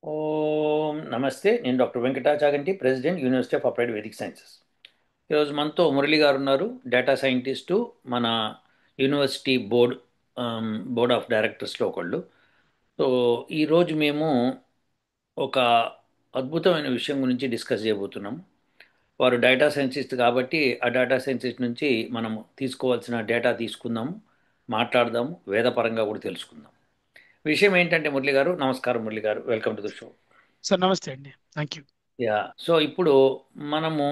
ఓం నమస్తే. నేను doctor Venkata Chaganti, president, university of applied Vedic sciences. ఈరోజు మనతో మురళి గారు ఉన్నారు, డేటా సైంటిస్టు, మన యూనివర్సిటీ బోర్డ్ ఆఫ్ డైరెక్టర్స్లో ఒకళ్ళు. సో ఈరోజు మేము ఒక అద్భుతమైన విషయం గురించి డిస్కస్ చేయబోతున్నాము. వారు డేటా సైంటిస్ట్ కాబట్టి ఆ డేటా సైంటిస్ట్ నుంచి మనము తీసుకోవాల్సిన డేటా తీసుకుందాము, మాట్లాడదాము, వేదపరంగా కూడా తెలుసుకుందాం. విషయం ఏంటంటే మురళి గారు, నమస్కారం మురళి గారు, welcome to the show. Sir నమస్తే అండి. Thank you. యా. సో ఇప్పుడు మనము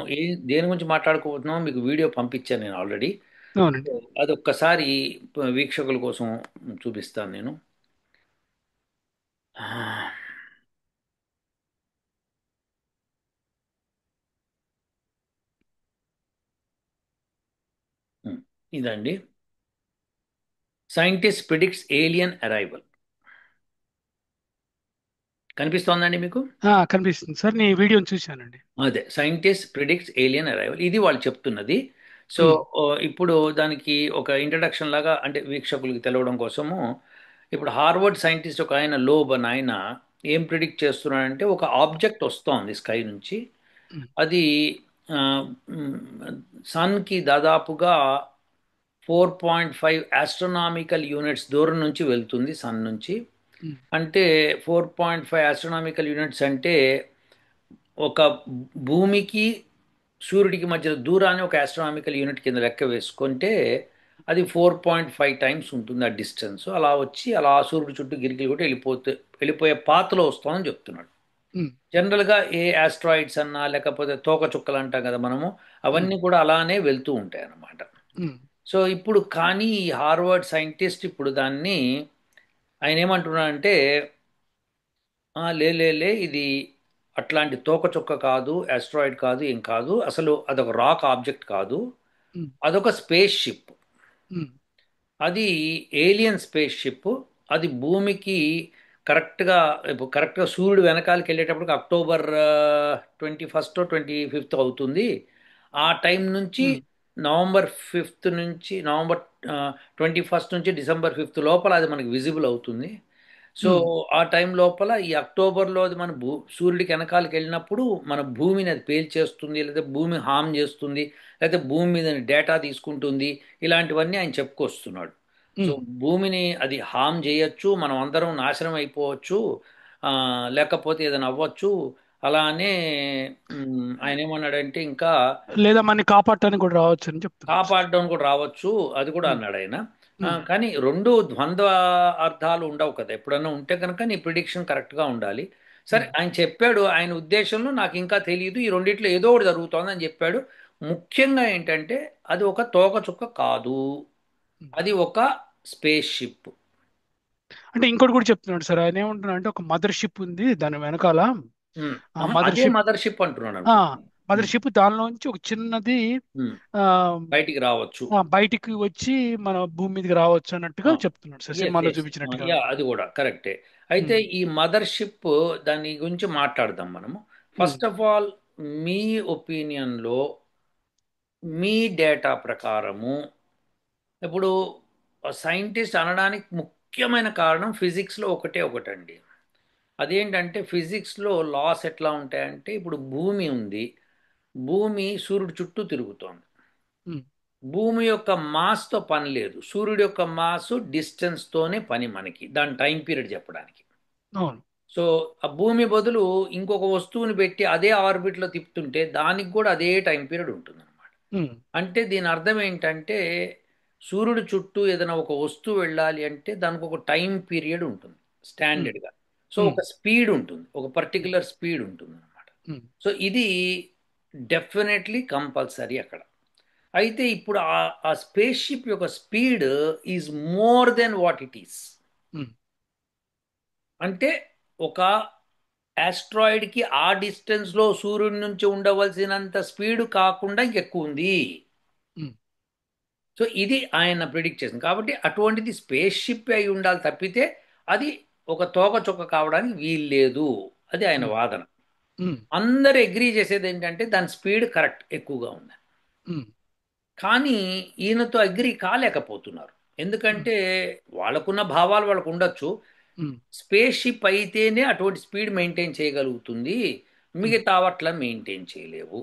దేని గురించి మాట్లాడుకోబోతున్నామో మీకు వీడియో పంపించాను నేను ఆల్రెడీ. అవునండి. అది ఒక్కసారి వీక్షకుల కోసం చూపిస్తాను నేను. ఆ, ఇదండి. Scientist predicts alien arrival. కనిపిస్తోందండి మీకు? కనిపిస్తుంది సార్. నీ వీడియోని చూశానండి. అదే, సైంటిస్ట్ ప్రిడిక్ట్స్ ఏలియన్ అరైవల్, ఇది వాళ్ళు చెప్తున్నది. సో ఉమ్, ఇప్పుడు దానికి ఒక ఇంట్రడక్షన్ లాగా, అంటే వీక్షకులకి తెలవడం కోసము, ఇప్పుడు హార్వర్డ్ సైంటిస్ట్ ఒక ఆయన లోబ్ అని ఆయన ఏం ప్రిడిక్ట్ చేస్తున్నాడంటే, ఒక ఆబ్జెక్ట్ వస్తోంది స్కై నుంచి. ఉమ్, అది సన్కి దాదాపుగా 4.5 ఆస్ట్రోనామికల్ యూనిట్స్ దూరం నుంచి వెళ్తుంది సన్ నుంచి. ఉమ్, అంటే 4.5 ఆస్ట్రోనామికల్ యూనిట్స్ అంటే ఒక భూమికి సూర్యుడికి మధ్య దూరాన్ని ఒక ఆస్ట్రోనామికల్ యూనిట్ కింద లెక్క వేసుకుంటే అది 4.5 టైమ్స్ ఉంటుంది ఆ డిస్టెన్స్. అలా వచ్చి అలా సూర్యుడి చుట్టూ గిరిగిలు కూడా వెళ్ళిపోయే పాతలో వస్తామని చెప్తున్నాడు. ఉమ్, జనరల్గా ఏ ఆస్ట్రాయిడ్స్ అన్నా లేకపోతే తోకచుక్కలు అంటాం కదా మనము, ఉమ్, అవన్నీ కూడా అలానే వెళ్తూ ఉంటాయి అన్నమాట. ఉమ్, సో ఇప్పుడు కానీ ఈ హార్వర్డ్ సైంటిస్ట్ ఇప్పుడు దాన్ని, ఆయన ఏమంటున్నాడంటే, లే లే లే, ఇది అట్లాంటి తోకచుక్క కాదు, ఆస్ట్రాయిడ్ కాదు, ఏం కాదు, అసలు అదొక రాక్ ఆబ్జెక్ట్ కాదు, ఉమ్, అదొక స్పేస్ షిప్. ఉమ్, అది ఏలియన్ స్పేస్ షిప్. అది భూమికి కరెక్ట్గా, ఇప్పుడు కరెక్ట్గా సూర్యుడు వెనకాలకి వెళ్ళేటప్పటికి అక్టోబర్ 21 25 అవుతుంది. ఆ టైం నుంచి ఉమ్, నవంబర్ 5 నుంచి నవంబర్ 21 నుంచి డిసెంబర్ 5 లోపల అది మనకి విజిబుల్ అవుతుంది. సో ఉమ్, ఆ టైం లోపల ఈ అక్టోబర్లో అది మన సూర్యుడికి వెనకాలకి వెళ్ళినప్పుడు మన భూమిని అది పేల్చేస్తుంది, లేదా భూమి హామ్ చేస్తుంది, లేకపోతే భూమి మీద డేటా తీసుకుంటుంది. ఇలాంటివన్నీ ఆయన చెప్పుకొస్తున్నాడు. సో ఉమ్. భూమిని అది హామ్ చేయొచ్చు, మనం అందరం నాశనం అయిపోవచ్చు, ఆ, లేకపోతే ఏదైనా అవ్వచ్చు. అలానే ఆయన ఏమన్నాడంటే ఇంకా లేదా మనని కాపాడటానికి కూడా రావచ్చు అని చెప్తున్నాడు సార్. కాపాడడం కూడా రావచ్చు, అది కూడా ఉమ్, అన్నాడు ఆయన. ఉమ్, కానీ రెండు ద్వంద్వ అర్థాలు ఉండవు కదా, ఎప్పుడన్నా ఉంటే కనుక నీ ప్రిడిక్షన్ కరెక్ట్గా ఉండాలి. సరే, ఉమ్, ఆయన చెప్పాడు, ఆయన ఉద్దేశంలో నాకు ఇంకా తెలియదు, ఈ రెండిట్లో ఏదో ఒకటి జరుగుతోంది అని చెప్పాడు. ముఖ్యంగా ఏంటంటే అది ఒక తోకచుక్క కాదు, ఉమ్. అది ఒక స్పేస్ షిప్. అంటే ఇంకోటి కూడా చెప్తున్నాడు సార్. ఆయన ఏమంటున్నా అంటే ఒక మదర్ షిప్ ఉంది దాని వెనకాల. ఆ మదర్ అదే షిప్ మదర్ షిప్ అంటున్నాడు ఆ అనుకుంటున్నాను. మదర్ షిప్ దానిలోంచి ఒక చిన్నది ఉమ్, ఆ బయటికి రావచ్చు. బయటికి వచ్చి మన భూమి మీదకి రావచ్చు అన్నట్టుగా చెప్తున్నాడు సార్, ఎస్ సినిమాలో ఎస్, చూపించినట్టుగా. యా, అది కూడా కరెక్టే. అయితే ఉమ్, ఈ మదర్షిప్, దాని గురించి మాట్లాడదాం మనము. ఉమ్, ఫస్ట్ ఆఫ్ ఆల్, మీ ఒపీనియన్లో, మీ డేటా ప్రకారము, ఇప్పుడు సైంటిస్ట్ అనడానికి ముఖ్యమైన కారణం ఫిజిక్స్లో ఒకటే ఒకటండి. అదేంటంటే ఫిజిక్స్లో లాస్ ఎట్లా ఉంటాయంటే, ఇప్పుడు భూమి ఉంది, భూమి సూర్యుడి చుట్టూ తిరుగుతోంది. ఉమ్. భూమి యొక్క మాస్తో పని లేదు, సూర్యుడి యొక్క మాస్ డిస్టెన్స్తోనే పని మనకి, దాని టైం పీరియడ్ చెప్పడానికి. అవును. సో ఆ భూమి బదులు ఇంకొక వస్తువుని పెట్టి అదే ఆర్బిట్లో తిప్పుతుంటే దానికి కూడా అదే టైం పీరియడ్ ఉంటుందన్నమాట. ఉమ్, అంటే దీని అర్థం ఏంటంటే, సూర్యుడు చుట్టూ ఏదైనా ఒక వస్తువు వెళ్ళాలి అంటే దానికి ఒక టైం పీరియడ్ ఉంటుంది ఉమ్, స్టాండర్డ్గా. సో ఉమ్, ఒక స్పీడ్ ఉంటుంది, ఒక ఉమ్, పర్టికులర్ స్పీడ్ ఉంటుంది అనమాట. ఉమ్, సో ఇది డెఫినెట్లీ కంపల్సరీ అక్కడ. అయితే ఇప్పుడు ఆ స్పేస్ షిప్ యొక్క speed is more than what it is. Um, అంటే ఒక ఆస్ట్రాయిడ్కి ఆ డిస్టెన్స్లో సూర్యుడి నుంచి ఉండవలసినంత స్పీడ్ కాకుండా ఇంకెక్కువ ఉంది. ఉమ్, సో ఇది ఆయన ప్రిడిక్ట్ చేసింది. కాబట్టి అటువంటిది స్పేస్ షిప్ అయి ఉండాలి తప్పితే అది ఒక తోకచుక్క కావడానికి వీల్లేదు. అది ఆయన ఉమ్, వాదన. ఉమ్, అందరు అగ్రీ చేసేది ఏంటంటే దాని స్పీడ్ కరెక్ట్ ఎక్కువగా ఉంది. ఉమ్, కానీ ఈయనతో అగ్రి కాలేకపోతున్నారు. ఉమ్, ఎందుకంటే వాళ్ళకున్న భావాలు వాళ్ళకు ఉండొచ్చు. ఉమ్, స్పేస్ షిప్ అయితేనే అటువంటి స్పీడ్ మెయింటైన్ చేయగలుగుతుంది, ఉమ్, మిగతా వాట్ల మెయింటైన్ చేయలేవు.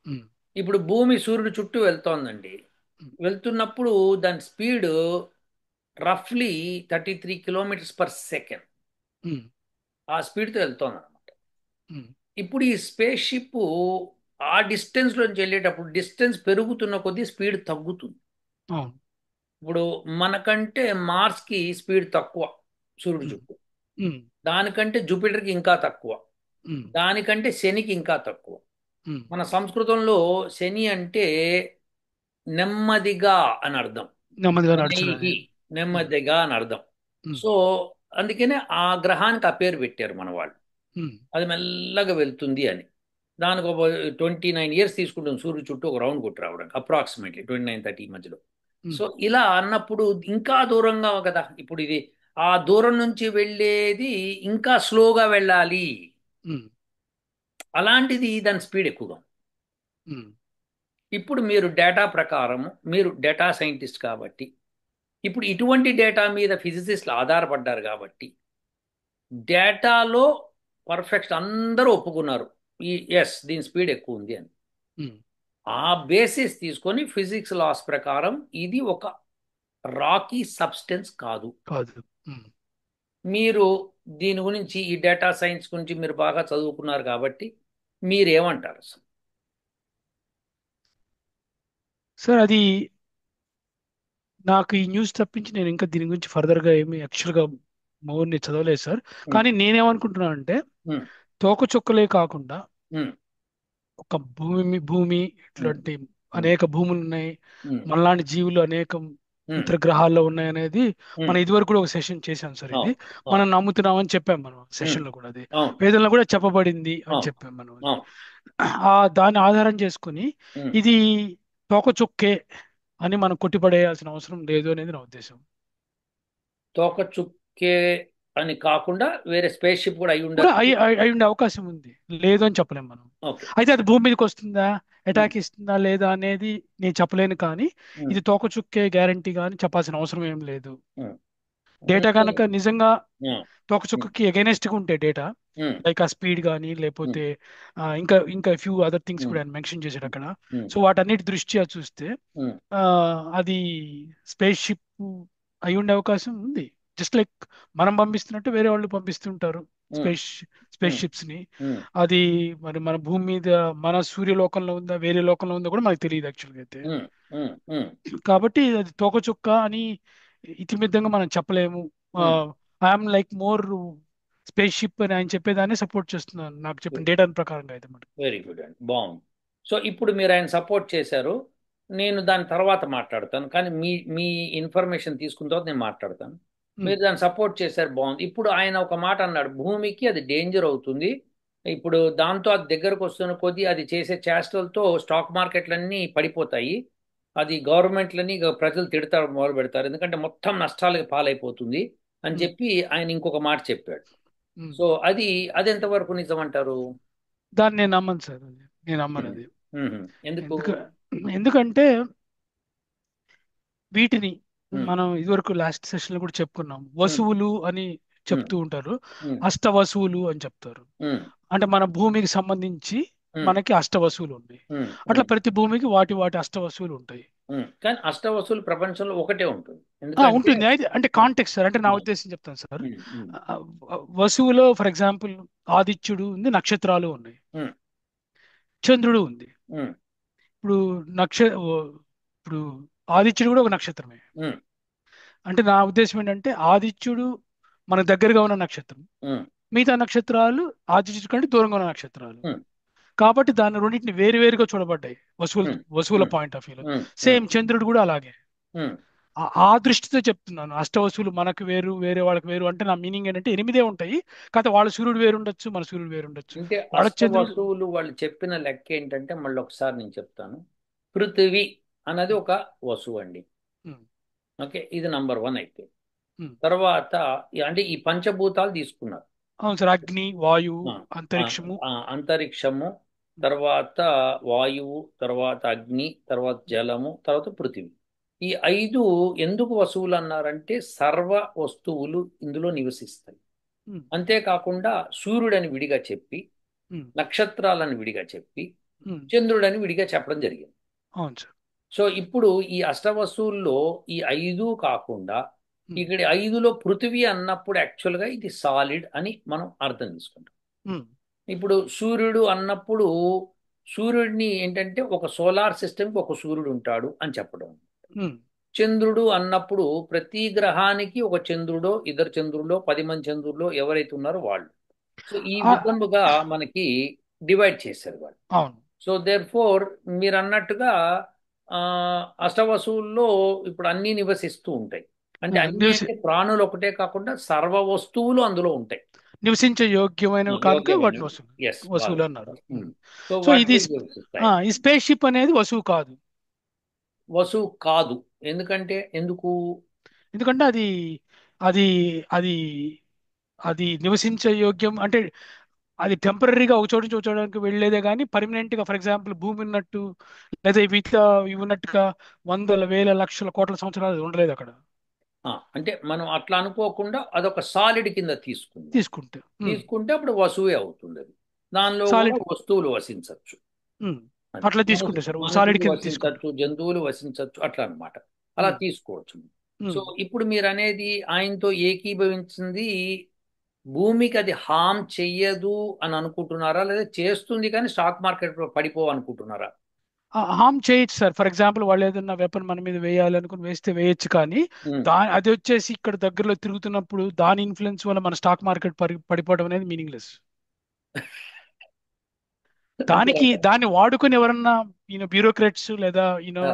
ఉమ్, ఇప్పుడు భూమి సూర్యుడు చుట్టూ వెళ్తోందండి. ఉమ్, వెళ్తున్నప్పుడు దాని స్పీడ్ రఫ్లీ 33 km/s. ఉమ్, ఆ స్పీడ్తో వెళ్తోంది అనమాట. ఉమ్, ఇప్పుడు ఈ స్పేస్ షిప్ ఆ డిస్టెన్స్లోంచి వెళ్ళేటప్పుడు డిస్టెన్స్ పెరుగుతున్న కొద్దీ స్పీడ్ తగ్గుతుంది. అవును. ఇప్పుడు మనకంటే మార్స్కి స్పీడ్ తక్కువ సూర్యుడు ఉమ్, చుట్టూ, ఉమ్, దానికంటే జూపిటర్కి ఇంకా తక్కువ, ఉమ్, దానికంటే శనికి ఇంకా తక్కువ. ఉమ్. మన సంస్కృతంలో శని అంటే నెమ్మదిగా అని అర్థం. నెమ్మదిగా నడుచున్నది. శనైహి ఉమ్, నెమ్మదిగా అని అర్థం. ఉమ్, సో అందుకనే ఆ గ్రహానికి ఆ పేరు పెట్టారు మన వాళ్ళు. ఉమ్, అది మెల్లగా వెళ్తుంది అని. దానికి ఒక 29 years తీసుకుంటుంది సూర్యుడు చుట్టూ ఒక రౌండ్ కొట్టి రావడానికి, అప్రాక్సిమేట్లీ 29-30 మధ్యలో. ఉమ్, సో ఇలా అన్నప్పుడు ఇంకా దూరంగా కదా ఇప్పుడు ఇది, ఆ దూరం నుంచి వెళ్ళేది ఇంకా స్లోగా వెళ్ళాలి. ఉమ్, అలాంటిది దాని స్పీడ్ ఎక్కువగా ఉంది. ఉమ్. ఇప్పుడు మీరు డేటా ప్రకారం, మీరు డేటా సైంటిస్ట్ కాబట్టి, ఇప్పుడు ఇటువంటి డేటా మీద ఫిజిసిస్టులు ఆధారపడ్డారు కాబట్టి డేటాలో పర్ఫెక్ట్ అందరూ ఒప్పుకున్నారు ఈ ఎస్ దీని స్పీడ్ ఎక్కువ ఉంది అని. ఉమ్. ఆ బేసిస్ తీసుకొని ఫిజిక్స్ లాస్ ప్రకారం ఇది ఒక రాకీ సబ్స్టెన్స్ కాదు. కాదు. ఉమ్. మీరు దీని గురించి, ఈ డేటా సైన్స్ గురించి మీరు బాగా చదువుకున్నారు కాబట్టి మీరేమంటారు అసలు? సార్, అది నాకు ఈ న్యూస్ తప్పించి నేను ఇంకా దీని గురించి ఫర్దర్గా ఏమి యాక్చువల్గా మోర్ని చదవలేదు సార్. ఉమ్, కానీ నేనేమనుకుంటున్నానంటే, ఉమ్, తోకచుక్కలే కాకుండా ఉమ్, ఒక భూమి ఉమ్, ఇట్లాంటి ఉమ్, అనేక భూములు ఉన్నాయి. ఉమ్, మనలాంటి జీవులు అనేకం ఉమ్, ఇతర గ్రహాల్లో ఉన్నాయి అనేది ఉమ్, మనం ఇదివరకు కూడా ఒక సెషన్ చేశాం సార్. ఇది అవును, మనం అవును, నమ్ముతున్నామని చెప్పాం మనం ఉమ్, సెషన్ లో కూడా. అది అవును, వేదంలో కూడా చెప్పబడింది అని అవును, చెప్పాం మనం. అది అవును, దాన్ని ఆధారం చేసుకుని ఉమ్. ఇది తోకచుక్కే అని మనం కొట్టిపడేయాల్సిన అవసరం లేదు అనేది నా ఉద్దేశం. తోక చుక్కే అని కాకుండా వేరే స్పేస్ షిప్ కూడా అయి కూడా ఉండొచ్చు. అయి ఉండే అవకాశం ఉంది, లేదు అని చెప్పలేం మనం. ఓకే. అయితే అది భూమి మీదకి వస్తుందా, ఉమ్, అటాక్ ఇస్తుందా లేదా అనేది నేను చెప్పలేను. కానీ ఉమ్, ఇది తోకచుక్కే గ్యారంటీ కానీ చెప్పాల్సిన అవసరం ఏం లేదు. ఉమ్. డేటా అంటే కనుక నిజంగా ఉమ్, ఉమ్, తోకచుక్కకి ఎగైనెస్ట్గా ఉంటే డేటా, ఉమ్, లైక్ ఆ స్పీడ్ కానీ ఉమ్, లేకపోతే ఇంకా ఇంకా ఫ్యూ అదర్ థింగ్స్ ఉమ్, కూడా ఆయన మెన్షన్ చేశాడు అక్కడ. ఉమ్, సో వాటన్నిటి దృష్ట్యా చూస్తే ఉమ్, ఆ, అది స్పేస్ షిప్ అయి ఉండే అవకాశం ఉంది. జస్ట్ లైక్ మనం పంపిస్తున్నట్టు వేరే వాళ్ళు పంపిస్తుంటారు ఉమ్, స్పేస్ స్పేస్ ఉమ్, షిప్స్ ని. ఉమ్, అది మరి మన భూమి మీద, మన సూర్యలోకంలో ఉందా వేరే లోకంలో ఉందా కూడా మనకు తెలియదు యాక్చువల్గా అయితే. ఉమ్, ఉమ్, ఉమ్, కాబట్టి అది తోకచుక్క అని ఇతిమిద్దంగా మనం చెప్పలేము. Um. I'm like more spaceship అని ఆయన చెప్పేదాన్ని సపోర్ట్ చేస్తున్నాను, నాకు చెప్పిన డేటా ప్రకారంగా అయితే మటుకు. వెరీ గుడ్ అండి, బాగుంది. సో ఇప్పుడు మీరు ఆయన సపోర్ట్ చేశారు, నేను దాని తర్వాత మాట్లాడతాను, కానీ మీ మీ ఇన్ఫర్మేషన్ తీసుకున్న తర్వాత నేను మాట్లాడతాను. ఉమ్, మీరు దాన్ని సపోర్ట్ చేశారు, బాగుంది. ఇప్పుడు ఆయన ఒక మాట అన్నాడు, భూమికి అది డేంజర్ అవుతుంది. ఇప్పుడు దాంతో అది దగ్గరకు వస్తున్న కొద్దీ అది చేసే చేష్టలతో స్టాక్ మార్కెట్లన్నీ పడిపోతాయి, అది గవర్నమెంట్లని ప్రజలు తిడతారు, మొదలు పెడతారు, ఎందుకంటే మొత్తం నష్టాలకు పాలైపోతుంది అని ఉమ్, చెప్పి ఆయన ఇంకొక మాట చెప్పాడు. ఉమ్. సో అది ఎంతవరకు నిజమంటారు? దాన్ని నేను నమ్మను సార్. అది నేను నమ్మను ఉమ్, అది. ఉమ్, ఎందుకు? ఎందుకు ఎందుకంటే వీటిని ఉమ్, మనం ఇదివరకు లాస్ట్ సెషన్ లో కూడా చెప్పుకున్నాం. ఉమ్, వసువులు అని ఉమ్, చెప్తూ ఉంటారు, ఉమ్, అష్ట వసువులు అని చెప్తారు. ఉమ్, అంటే మన భూమికి సంబంధించి ఉమ్, మనకి అష్ట వసువులు ఉన్నాయి. ఉమ్, అట్లా ఉమ్, ప్రతి భూమికి వాటి వాటి అష్ట వసువులు ఉంటాయి. కానీ అష్టవసులు ప్రపంచంలో ఒకటే ఉంటుంది, ఎందుకంటే ఉంటుంది. అయితే అంటే ఆ, కాంటెక్స్ట్ సార్, అంటే నా ఉమ్, ఉద్దేశం చెప్తాను సార్. ఉమ్, ఉమ్, ఆ, వసువులో ఫర్ ఎగ్జాంపుల్ ఆదిత్యుడు ఉంది, నక్షత్రాలు ఉన్నాయి, ఉమ్, చంద్రుడు ఉంది. ఉమ్, ఇప్పుడు నక్ష ఇప్పుడు ఆదిత్యుడు కూడా ఒక నక్షత్రమే. ఉమ్, అంటే నా ఉద్దేశం ఏంటంటే ఆదిత్యుడు మన దగ్గరగా ఉన్న నక్షత్రం, ఉమ్, మిగతా నక్షత్రాలు ఆదిత్యుడి కంటే దూరంగా ఉన్న నక్షత్రాలు. ఉమ్, కాబట్టి దాని రెండింటిని వేరు వేరుగా చూడబడ్డాయి ఉమ్, వసువుల ఉమ్, పాయింట్ ఆఫ్ వ్యూలో. ఉమ్, ఉమ్, సేమ్ చంద్రుడు కూడా అలాగే. ఉమ్. ఆ దృష్టితో చెప్తున్నాను. అష్టవసువులు మనకు వేరు, వేరే వాళ్ళకి వేరు అంటే నా మీనింగ్ ఏంటంటే ఎనిమిదే ఉంటాయి. కాకపోతే వాళ్ళ సూర్యుడు వేరు ఉండొచ్చు, మన సూర్యుడు వేరు ఉండొచ్చు. అంటే వాళ్ళ చంద్రుడు. అష్టవసువులు వాళ్ళు చెప్పిన లెక్క ఏంటంటే, మళ్ళీ ఒకసారి నేను చెప్తాను. పృథివీ అన్నది ఉమ్, ఒక వస్తువు అండి. ఉమ్, ఓకే, ఇది నంబర్ 1 అయితే. ఉమ్. తర్వాత అంటే ఈ పంచభూతాలు తీసుకున్నారు. అవును సార్, అగ్ని, వాయువు, ఆ, ఆ, అంతరిక్షము. అంతరిక్షము, ఉమ్, తర్వాత వాయువు, తర్వాత అగ్ని, తర్వాత జలము, తర్వాత పృథివీ. ఈ 5 ఎందుకు వస్తువులు అన్నారంటే సర్వ వస్తువులు ఇందులో నివసిస్తాయి. ఉమ్, అంతేకాకుండా సూర్యుడని విడిగా చెప్పి, ఉమ్, నక్షత్రాలను విడిగా చెప్పి, ఉమ్. చంద్రుడని విడిగా చెప్పడం జరిగింది. అవును సార్. సో ఇప్పుడు ఈ అష్టవస్తువుల్లో ఈ 5 కాకుండా ఉమ్, ఇక్కడ 5లో పృథివీ అన్నప్పుడు యాక్చువల్గా ఇది సాలిడ్ అని మనం అర్థం చేసుకుంటాం. ఉమ్, ఇప్పుడు సూర్యుడు అన్నప్పుడు సూర్యుడిని ఏంటంటే ఒక సోలార్ సిస్టమ్కి ఒక సూర్యుడు ఉంటాడు అని చెప్పడం. ఉమ్. చంద్రుడు అన్నప్పుడు ప్రతి గ్రహానికి ఒక చంద్రుడో ఇద్దరు చంద్రుల్లో 10 మంది చంద్రుల్లో ఎవరైతే ఉన్నారో వాళ్ళు. సో ఈ ఆ, విధముగా మనకి డివైడ్ చేశారు వాళ్ళు. అవును. సో దేర్ ఫోర్ మీరు అన్నట్టుగా ఆ, అష్టవసువుల్లో ఇప్పుడు అన్నీ నివసిస్తూ ఉంటాయి. అంటే అన్ని నివసి అంటే ప్రాణులు ఒకటే కాకుండా సర్వ వస్తువులు అందులో ఉంటాయి. నివసించే యోగ్యమైనవి కనుక వాటిని యోగ్యమైనవి. వస్తువులు ఎస్ బాగా వస్తువులు అన్నారు. చెప్పారు. సో సో ఇది వాటిని నివసిస్తాయి. ఈ స్పేస్ షిప్ అనేది వస్తువు కాదు. వసువు కాదు. ఎందుకంటే ఎందుకు? ఎందుకంటే అది అది అది అది నివసించే యోగ్యం అంటే అది టెంపరీగా ఒక చోటు నుంచి ఒక చోటానికి వెళ్ళేదే కానీ పర్మనెంట్ గా ఫర్ ఎగ్జాంపుల్ భూమి ఉన్నట్టు లేదా మిగతా ఇవి ఉన్నట్టుగా వందల వేల లక్షల కోట్ల సంవత్సరాలు అది ఉండలేదు అక్కడ. అంటే మనం అట్లా అనుకోకుండా అదొక సాలిడ్ కింద తీసుకుందాం. తీసుకుంటే తీసుకుంటే అప్పుడు వసువే అవుతుంది అది. దానిలో కూడా సాలిడ్ వస్తువులు వసించవచ్చు. అది అట్లా తీసుకుంటే సార్ సాలిడ్ మనుషులు కింద తీసుకుంటాం. వసించవచ్చు, జంతువులు వసించవచ్చు, అట్లా అన్నమాట. అలా తీసుకోవచ్చు. సో ఇప్పుడు మీరు అనేది ఆయనతో ఏకీభవించింది, భూమికి అది హామ్ చెయ్యదు అని అనుకుంటున్నారా, లేదా చేస్తుంది కానీ స్టాక్ మార్కెట్ పడిపోవనుకుంటున్నారా? హామ్ చేయొచ్చు సార్. ఫర్ ఎగ్జాంపుల్ వాళ్ళు ఏదైనా వెపన్ మన మీద వేయాలనుకుని వేస్తే వేయొచ్చు కానీ ఉమ్. అది వచ్చేసి ఇక్కడ దగ్గరలో తిరుగుతున్నప్పుడు దాని ఇన్ఫ్లుయెన్స్ వల్ల మన స్టాక్ మార్కెట్ పడిపోవడం అనేది మీనింగ్లెస్. అంటే దాన్ని వాడుకొని ఎవరన్నా బ్యూరోక్రాట్స్ లేదా ఆ,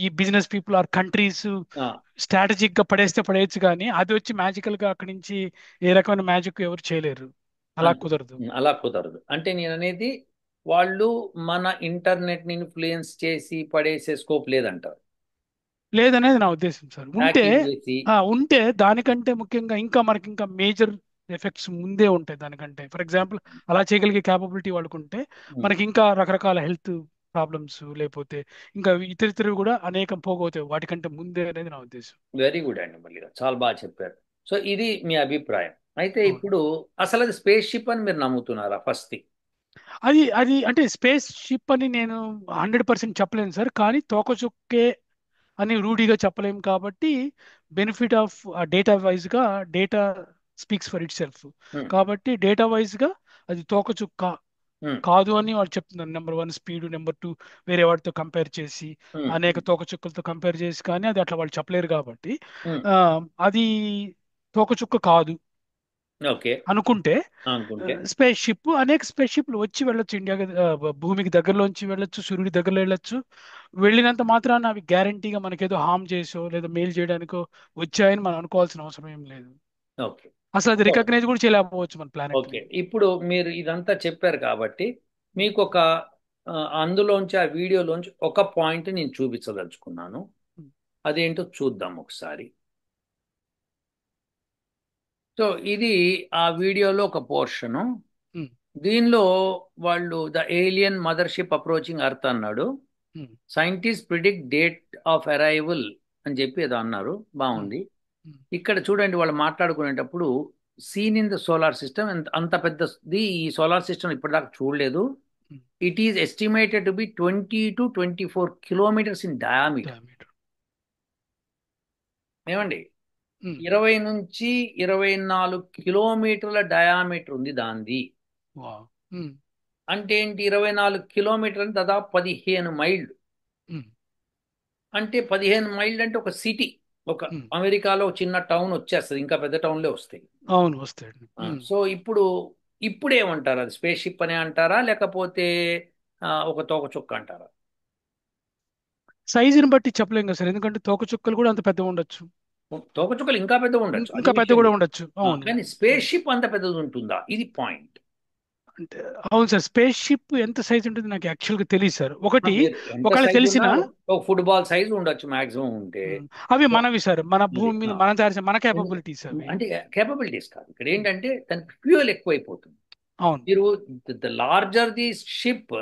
ఈ బిజినెస్ పీపుల్ ఆర్ కంట్రీస్ ఆ, స్ట్రాటజిక్ గా పడేస్తే పడేయచ్చు కానీ అది వచ్చి మ్యాజికల్ గా అక్కడి నుంచి ఏ రకమైన మ్యాజిక్ ఎవరు చేయలేరు. అలా అంతే. కుదరదు. అలా కుదరదు. అంటే నేను అనేది వాళ్ళు మన ఇంటర్నెట్ ని ఇన్ఫ్లుయెన్స్ చేసి పడేసే స్కోప్ లేదంటారు. లేదనేది నా ఉద్దేశం సార్. హ్యాకింగ్ చేసి. ఉంటే దానికంటే ముఖ్యంగా ఇంకా మనకి ఇంకా మేజర్ ఎఫెక్ట్స్ ముందే ఉంటాయి దానికంటే. ఫర్ ఎగ్జాంపుల్ అలా చేయగలిగే క్యాపబిలిటీ వాళ్ళకుంటే మనకి ఇంకా రకరకాల హెల్త్ ప్రాబ్లమ్స్ లేకపోతే ఇంకా ఇతరితరు కూడా అనేకం పోగవుతాయి వాటికంటే ముందే అనేది నా ఉద్దేశం. వెరీ గుడ్ అండి, మళ్ళీ చాలా బాగా చెప్పారు. సో ఇది మీ అభిప్రాయం. అయితే అవును. ఇప్పుడు అసలు అది స్పేస్ షిప్ అని మీరు నమ్ముతున్నారా ఫస్ట్ థింగ్? అది అది అంటే స్పేస్ షిప్ అని నేను 100% చెప్పలేను సార్. కానీ తోకచుక్కే అని రూఢిగా చెప్పలేము కాబట్టి బెనిఫిట్ ఆఫ్ డేటా వైజ్గా data speaks for it self. కాబట్టి డేటా వైజ్గా అది తోకచుక్క కాదు అని వాడు చెప్తున్నారు. నెంబర్ 1 స్పీడ్, నెంబర్ 2 వేరే వాటితో కంపేర్ చేసి అనేక తోకచుక్కలతో కంపేర్ చేసి కానీ అది అట్లా వాళ్ళు చెప్పలేరు కాబట్టి ఆ, అది తోకచుక్క కాదు ఓకే. అనుకుంటే అనుకుంటే అనేక స్పేస్ షిప్లు వచ్చి వెళ్ళొచ్చు ఇండియాకి. భూమికి దగ్గరలోంచి వెళ్ళొచ్చు, సూర్యుడి దగ్గరలో వెళ్ళొచ్చు. వెళ్ళినంత మాత్రాన అవి గ్యారంటీగా మనకేదో హామ్ చేసో లేదా మెయిల్ చేయడానికో వచ్చాయని మనం అనుకోవాల్సిన అవసరం ఏం లేదు. ఓకే. అసలు అది సో రికగ్నైజ్ కూడా చేయలేకపోవచ్చు మన ప్లానెట్ ని. ఓకే, ఇప్పుడు మీరు ఇదంతా చెప్పారు కాబట్టి మీకు ఒక అందులోంచి ఆ వీడియోలోంచి ఒక పాయింట్ నేను చూపించదలుచుకున్నాను. అదేంటో చూద్దాం ఒకసారి. సో ఇది ఆ వీడియోలో ఒక పోర్షను. ఉమ్, దీనిలో వాళ్ళు the alien mothership approaching earth అన్నాడు. Um, scientist predict date of arrival అని చెప్పి ఏదో అన్నారు. ఉమ్, బాగుంది. ఉమ్, ఇక్కడ చూడండి, వాళ్ళు మాట్లాడుకునేటప్పుడు seen in the solar system, అంత పెద్దది ఈ సోలార్ సిస్టమ్ ఇప్పటిదాకా చూడలేదు. Um. It is estimated to be 20 to 24 kilometers in diameter. Diameter. ఏమండి, ఉమ్, 20 నుంచి 24 కిలోమీటర్ల డయామీటర్ ఉంది దాంది. wow. ఉమ్, అంటే ఏంటి? 24 కిలోమీటర్లు అంటే దాదాపు 15 మైళ్ళు. ఉమ్, అంటే 15 మైళ్ళు అంటే ఒక సిటీ, ఒక ఉమ్. అమెరికాలో ఒక చిన్న టౌన్ వచ్చేస్తుంది, ఇంకా పెద్ద టౌన్లే వస్తాయి. అవును వస్తాయండి. సో ఇప్పుడు ఏమంటారు? అది స్పేస్ షిప్ అనే అంటారా, లేకపోతే ఒక తోకచుక్క అంటారా? సైజుని బట్టి చెప్పలేం కదా సార్. ఎందుకంటే తోకచుక్కలు కూడా అంత పెద్ద ఉండొచ్చు, తోకచుక్కలు ఇంకా పెద్దగా ఉండొచ్చు, అది ఇంకా పెద్ద విషయం కూడా లేదు. ఉండొచ్చు. అవును. కానీ స్పేస్ షిప్ అంత పెద్దది ఉంటుందా? ఇది పాయింట్. అంటే అవును సార్. స్పేస్ షిప్ ఎంత సైజ్ ఉంటుంది నాకు యాక్చువల్గా తెలియదు సార్. ఒకటి మీరు ఎంత ఒకవేళ సైజు ఉన్నా తెలిసిన ఒక ఫుట్బాల్ సైజు ఉండొచ్చు మాక్సిమం ఉంటే. అవి సో మనవి సార్. మన అది భూమి మీద మనం తయారు చేసే మన కేపబిలిటీస్ అవి. అంటే కేపబిలిటీస్ కాదు ఇక్కడ ఏంటంటే దానికి ఫ్యూయల్ ఎక్కువైపోతుంది. అవును. మీరు the larger the ship,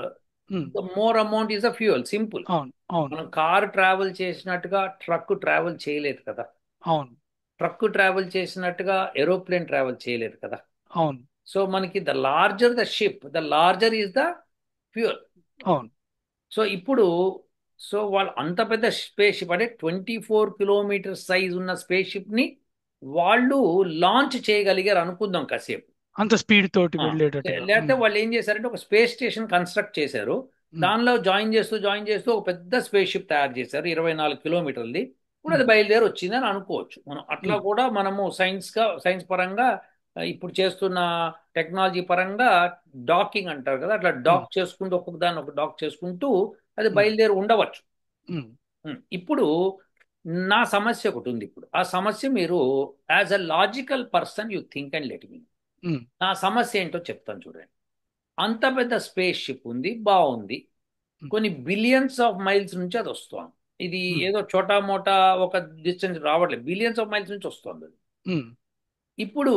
um, the more amount is the fuel. Simple. అవును, అవును, మనం కార్ ట్రావెల్ చేసినట్టుగా ట్రక్ ట్రావెల్ చేయలేదు కదా. అవును, ట్రక్ ట్రావెల్ చేసినట్టుగా ఏరోప్లేన్ ట్రావెల్ చేయలేదు కదా. అవును, సో మనకి the larger the ship, the larger is the fuel. అవును. సో ఇప్పుడు, సో వాళ్ళు అంత పెద్ద స్పేస్ షిప్ అంటే 24 కిలోమీటర్ సైజ్ ఉన్న స్పేస్ షిప్ ని వాళ్ళు లాంచ్ చేయగలిగారు అనుకుందాం కాసేపు. అంత స్పీడ్ తోటి ఆ, వెళ్ళేటట్టుగా. లేకపోతే వాళ్ళు ఏం చేశారంటే ఒక స్పేస్ స్టేషన్ కన్స్ట్రక్ట్ చేశారు. ఉమ్, దానిలో జాయిన్ చేస్తూ ఒక పెద్ద స్పేస్ షిప్ తయారు చేశారు, 24 కిలోమీటర్లది. ఇప్పుడు అది ఉమ్, బయలుదేరి వచ్చిందని అనుకోవచ్చు మనం. అట్లా ఉమ్, కూడా మనము సైన్స్ పరంగా ఇప్పుడు చేస్తున్న టెక్నాలజీ పరంగా డాకింగ్ అంటారు కదా, అట్లా ఉమ్, డాక్ చేసుకుంటూ ఒక్కొక్క దాన్ని ఒక డాక్ చేసుకుంటూ అది ఉమ్, బయలుదేరి ఉండవచ్చు. ఉమ్, ఇప్పుడు నా సమస్య ఒకటి ఉంది. ఇప్పుడు ఆ సమస్య మీరు as a logical person you think and let me. Um, నా సమస్య ఏంటో చెప్తాను చూడండి. అంత పెద్ద స్పేస్ షిప్ ఉంది, బాగుంది. ఉమ్, కొన్ని బిలియన్స్ ఆఫ్ మైల్స్ నుంచి అది వస్తుంది. ఇది ఉమ్, ఏదో చోటా మోటా ఒక డిస్టెన్స్ రావట్లేదు, బిలియన్స్ ఆఫ్ మైల్స్ నుంచి వస్తుంది అది. ఉమ్, ఇప్పుడు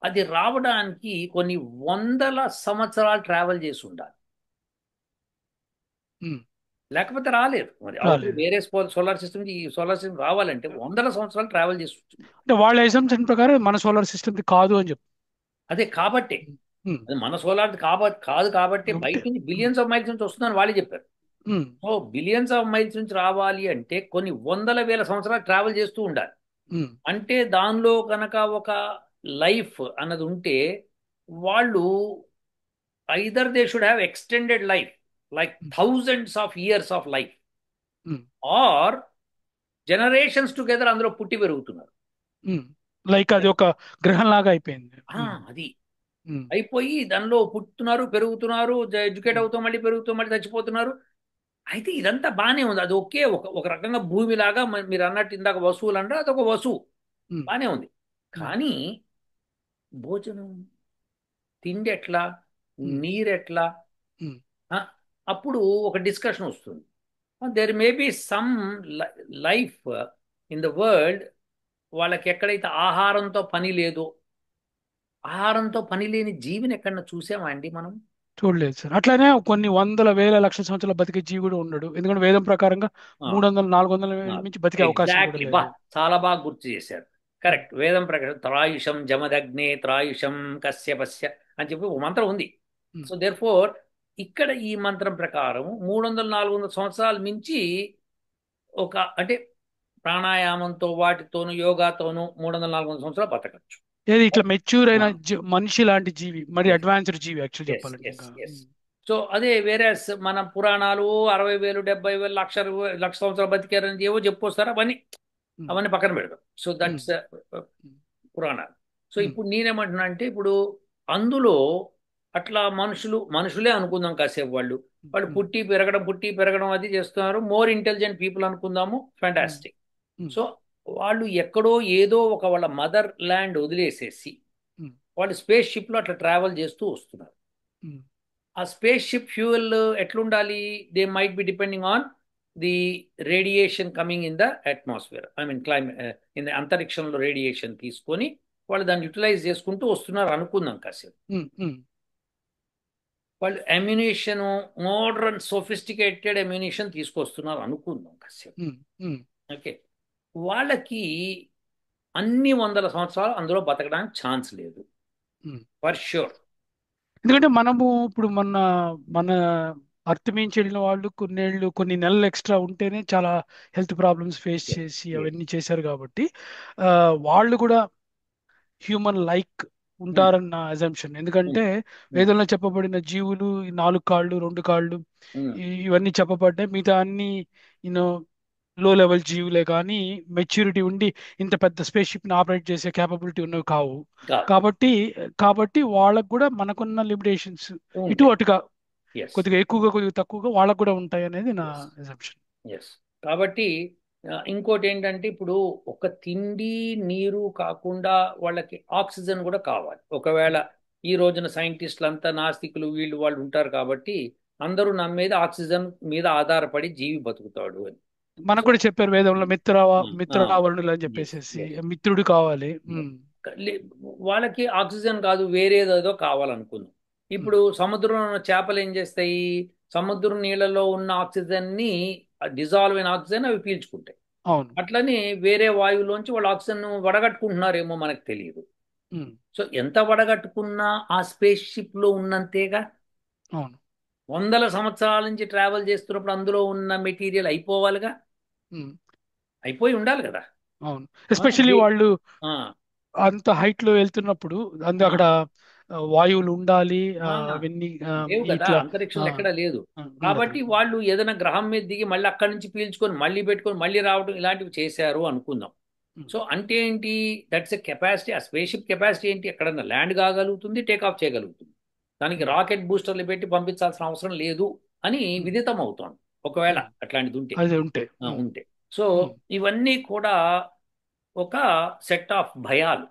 అది రావడానికి కొన్ని వందల సంవత్సరాలు ట్రావెల్ చేసి ఉండాలి, ఉమ్. లేకపోతే రాలేదు. మరి అవతల రాలేదు. వేరే సోలార్ సిస్టమ్, ఈ సోలార్ సిస్టమ్ రావాలంటే వందల సంవత్సరాలు ట్రావెల్ చేసి ఉంటుంది. అంటే వాళ్ళ ఎగ్జామ్షన్ ప్రకారం మన సోలార్ సిస్టమ్ది కాదు అని చెప్పి. అదే కాబట్టి, ఉమ్, అది మన సోలార్ కాదు కాబట్టి ఒకటే. బయట నుంచి ఉమ్, బిలియన్స్ ఆఫ్ మైల్స్ నుంచి వస్తుందని వాళ్ళే చెప్పారు. ఉమ్, సో బిలియన్స్ ఆఫ్ మైల్స్ నుంచి రావాలి అంటే కొన్ని వందల వేల సంవత్సరాలు ట్రావెల్ చేస్తూ ఉండాలి. ఉమ్, అంటే దానిలో కనుక ఒక లైఫ్ అన్నది ఉంటే, వాళ్ళు either they should have extended life, like um, thousands of years of life, um, or generations together అందులో పుట్టి పెరుగుతున్నారు. ఉమ్. లైక్ అది ఒక గ్రహం లాగా అయిపోయింది. ఉమ్, అది ఉమ్, అయిపోయి దానిలో పుట్టుతున్నారు, పెరుగుతున్నారు, ఎడ్యుకేట్ ఉమ్, అవుతూ మళ్ళీ చచ్చిపోతున్నారు. అయితే ఇదంతా బాగానే ఉంది. అది ఒకే ఒక ఒక రకంగా భూమిలాగా మీరు అన్నట్టు ఇందాక వస్తువులు అంటే అదొక వస్తువు, ఉమ్, బాగానే ఉంది. ఉమ్, కానీ భోజనం, తిండి ఎట్లా, ఉమ్, నీరెట్లా? ఉమ్, ఆ, అప్పుడు ఒక డిస్కషన్ వస్తుంది. There may be some life in the world. వాళ్ళకి ఎక్కడైతే ఆహారంతో పని లేదో, ఆహారంతో పని లేని జీవిని ఎక్కడన్నా చూసామా అండి మనం? చూడలేదు సార్. అట్లానే కొన్ని వందల వేల లక్షల సంవత్సరాల బతికే జీవి కూడా ఉండడు. ఎందుకంటే వేదం ప్రకారంగా ఆ, 300 400 వేల మించి బతికే అవకాశం కూడా ఎగ్జాక్ట్లీ. బా, లేదు. చాలా బాగా గుర్తు చేశారు. ఉమ్, కరెక్ట్. వేదం ప్రకారం త్రాయుషం జమదగ్నే త్రాయుషం కశ్యపస్య అని చెప్పి ఒక మంత్రం ఉంది. ఉమ్, సో దేర్ ఫోర్ ఇక్కడ ఈ మంత్రం ప్రకారం 300 400 సంవత్సరాల మించి ఒక అంటే ప్రాణాయామంతో వాటితోనూ యోగాతోనూ 300 400 సంవత్సరాలు బతకచ్చు. ఏది ఇట్లా మెచ్యూర్ అయిన మనిషి లాంటి జీవి, మరి ఎస్, అడ్వాన్స్డ్ జీవి యాక్చువల్ ఎస్, చెప్పాలంటే ఎస్, ఇంకా. ఎస్. సో అదే వేరే మన పురాణాలు 60,000 70,000 లక్ష సంవత్సరాలు బతికారని ఏవో చెప్పుకొస్తారు. అవన్నీ ఉమ్, అవన్నీ పక్కన పెడదాం. సో ఉమ్, దట్స్ ఉమ్, పురాణాలు. సో ఉమ్, ఇప్పుడు నేనేమంటున్నా అంటే, ఇప్పుడు అందులో అట్లా మనుషులే అనుకుందాం కాసేపు. వాళ్ళు వాళ్ళు ఉమ్, పుట్టి పెరగడం అది చేస్తున్నారు. మోర్ ఇంటెలిజెంట్ పీపుల్ అనుకుందాము, ఉమ్, ఫ్యాంటాస్టిక్. ఉమ్, సో వాళ్ళు ఎక్కడో ఏదో ఒక వాళ్ళ మదర్ ల్యాండ్ వదిలేసేసి ఉమ్, వాళ్ళు స్పేస్ షిప్ లో అట్లా ట్రావెల్ చేస్తూ వస్తున్నారు. ఉమ్, ఆ స్పేస్ షిప్ ఫ్యూయల్ ఎట్లుండాలి? They might be depending on the radiation coming in the atmosphere, I mean climate, in the అంతరిక్షంలో రేడియేషన్ తీసుకొని వాళ్ళు దాన్ని యూటిలైజ్ చేసుకుంటూ వస్తున్నారు అనుకుందాం కాసేపు. ఉమ్, ఉమ్, వాళ్ళు అమ్యునిషన్, మోడర్న్ సోఫిస్టికేటెడ్ అమ్యునిషన్ తీసుకొస్తున్నారు అనుకుందాం కాసేపు. ఉమ్, ఉమ్, ఓకే. వాళ్ళకి అన్ని వందల సంవత్సరాలు అందులో బతకడానికి ఛాన్స్ లేదు, ఉమ్. For sure. ఎందుకంటే మనము ఇప్పుడు మన అర్త్ మించి వెళ్ళిన వాళ్ళు కొన్నేళ్ళు కొన్ని నెలలు ఎక్స్ట్రా ఉంటేనే చాలా హెల్త్ ప్రాబ్లమ్స్ ఫేస్ ఎస్, చేసి ఎస్. అవన్నీ చేశారు కాబట్టి ఆ, వాళ్ళు కూడా హ్యూమన్ లైక్ ఉంటారన్న అజంప్షన్. ఎందుకంటే వేదంలో చెప్పబడిన జీవులు ఈ 4 కాళ్ళు 2 కాళ్ళు ఇవన్నీ చెప్పబడ్డాయి. మిగతా అన్ని యూనో లో లెవెల్ జీవులే కానీ మెచ్యూరిటీ ఉండి ఇంత పెద్ద స్పేస్ షిప్ ని ఆపరేట్ చేసే కేపబిలిటీ ఉన్నవి కావు. కాదు, కాబట్టి కాబట్టి వాళ్ళకు కూడా మనకున్న లిమిటేషన్స్ ఇటు ఉంటాయి. అటుగా ఎస్, కొద్దిగా ఎక్కువగా కొద్దిగా తక్కువగా వాళ్ళకు కూడా ఉంటాయి అనేది నా ఎస్, అజంప్షన్. ఎస్. కాబట్టి ఇంకోటి ఏంటంటే, ఇప్పుడు ఒక తిండి నీరు కాకుండా వాళ్ళకి ఆక్సిజన్ కూడా కావాలి. ఒకవేళ ఈ రోజున సైంటిస్టులు అంతా నాస్తికులు వీళ్ళు వాళ్ళు ఉంటారు కాబట్టి అందరూ నమ్మేది ఆక్సిజన్ మీద ఆధారపడి జీవి బతుకుతాడు అని. మనకు సో కూడా చెప్పారు వేదంలో మిత్రావరుణులు అని ఎస్, చెప్పేసి ఎస్. మిత్రుడు కావాలి. వాళ్ళకి ఆక్సిజన్ కాదు, వేరేదేదో కావాలనుకుందాం. ఉమ్. ఇప్పుడు సముద్రంలో ఉన్న చేపలు ఏం చేస్తాయి? సముద్రం నీళ్ళలో ఉన్న ఆక్సిజన్ని, డిజాల్వ్ అయిన ఆక్సిజన్ అవి పీల్చుకుంటాయి. అవును. అట్లని వేరే వాయువులోంచి వాళ్ళు ఆక్సిజన్ వడగట్టుకుంటున్నారేమో మనకు తెలియదు. ఉమ్. సో ఎంత వడగట్టుకున్నా ఆ స్పేస్ షిప్ లో ఉన్నంతేగా. అవును. వందల సంవత్సరాల నుంచి ట్రావెల్ చేస్తున్నప్పుడు అందులో ఉన్న మెటీరియల్ అయిపోవాలిగా. ఉమ్. అయిపోయి ఉండాలి కదా. అవును. ఆ, ఎస్పెషల్లీ వాళ్ళు ఆ, అంత హైట్ లో వెళ్తున్నప్పుడు ఆ, అక్కడ వాయువులు ఉండాలి, ఆ, అవన్నీ లేవు కదా, ఇట్లా. ఆ, అంతరిక్షంలో ఎక్కడా లేదు. ఉండదు. కాబట్టి వాళ్ళు ఏదైనా గ్రహం మీద దిగి మళ్ళీ అక్కడి నుంచి పీల్చుకొని మళ్ళీ పెట్టుకొని మళ్ళీ రావడం ఇలాంటివి చేశారు అనుకుందాం. ఉమ్. సో అంటే ఏంటి? That's a capacity. ఆ స్పేస్ షిప్ కెపాసిటీ ఏంటి? ఎక్కడన్నా ల్యాండ్ కాగలుగుతుంది, టేక్ ఆఫ్ చేయగలుగుతుంది. దానికి ఉమ్. రాకెట్ బూస్టర్లు పెట్టి పంపించాల్సిన అవసరం లేదు అని ఉమ్. విదితం అవుతోంది, ఒకవేళ ఉమ్. అట్లాంటిది ఉంటే. అది ఉంటే. ఉమ్. ఉంటే. సో ఉమ్. ఇవన్నీ కూడా ఒక సెట్ ఆఫ్ భయాలు.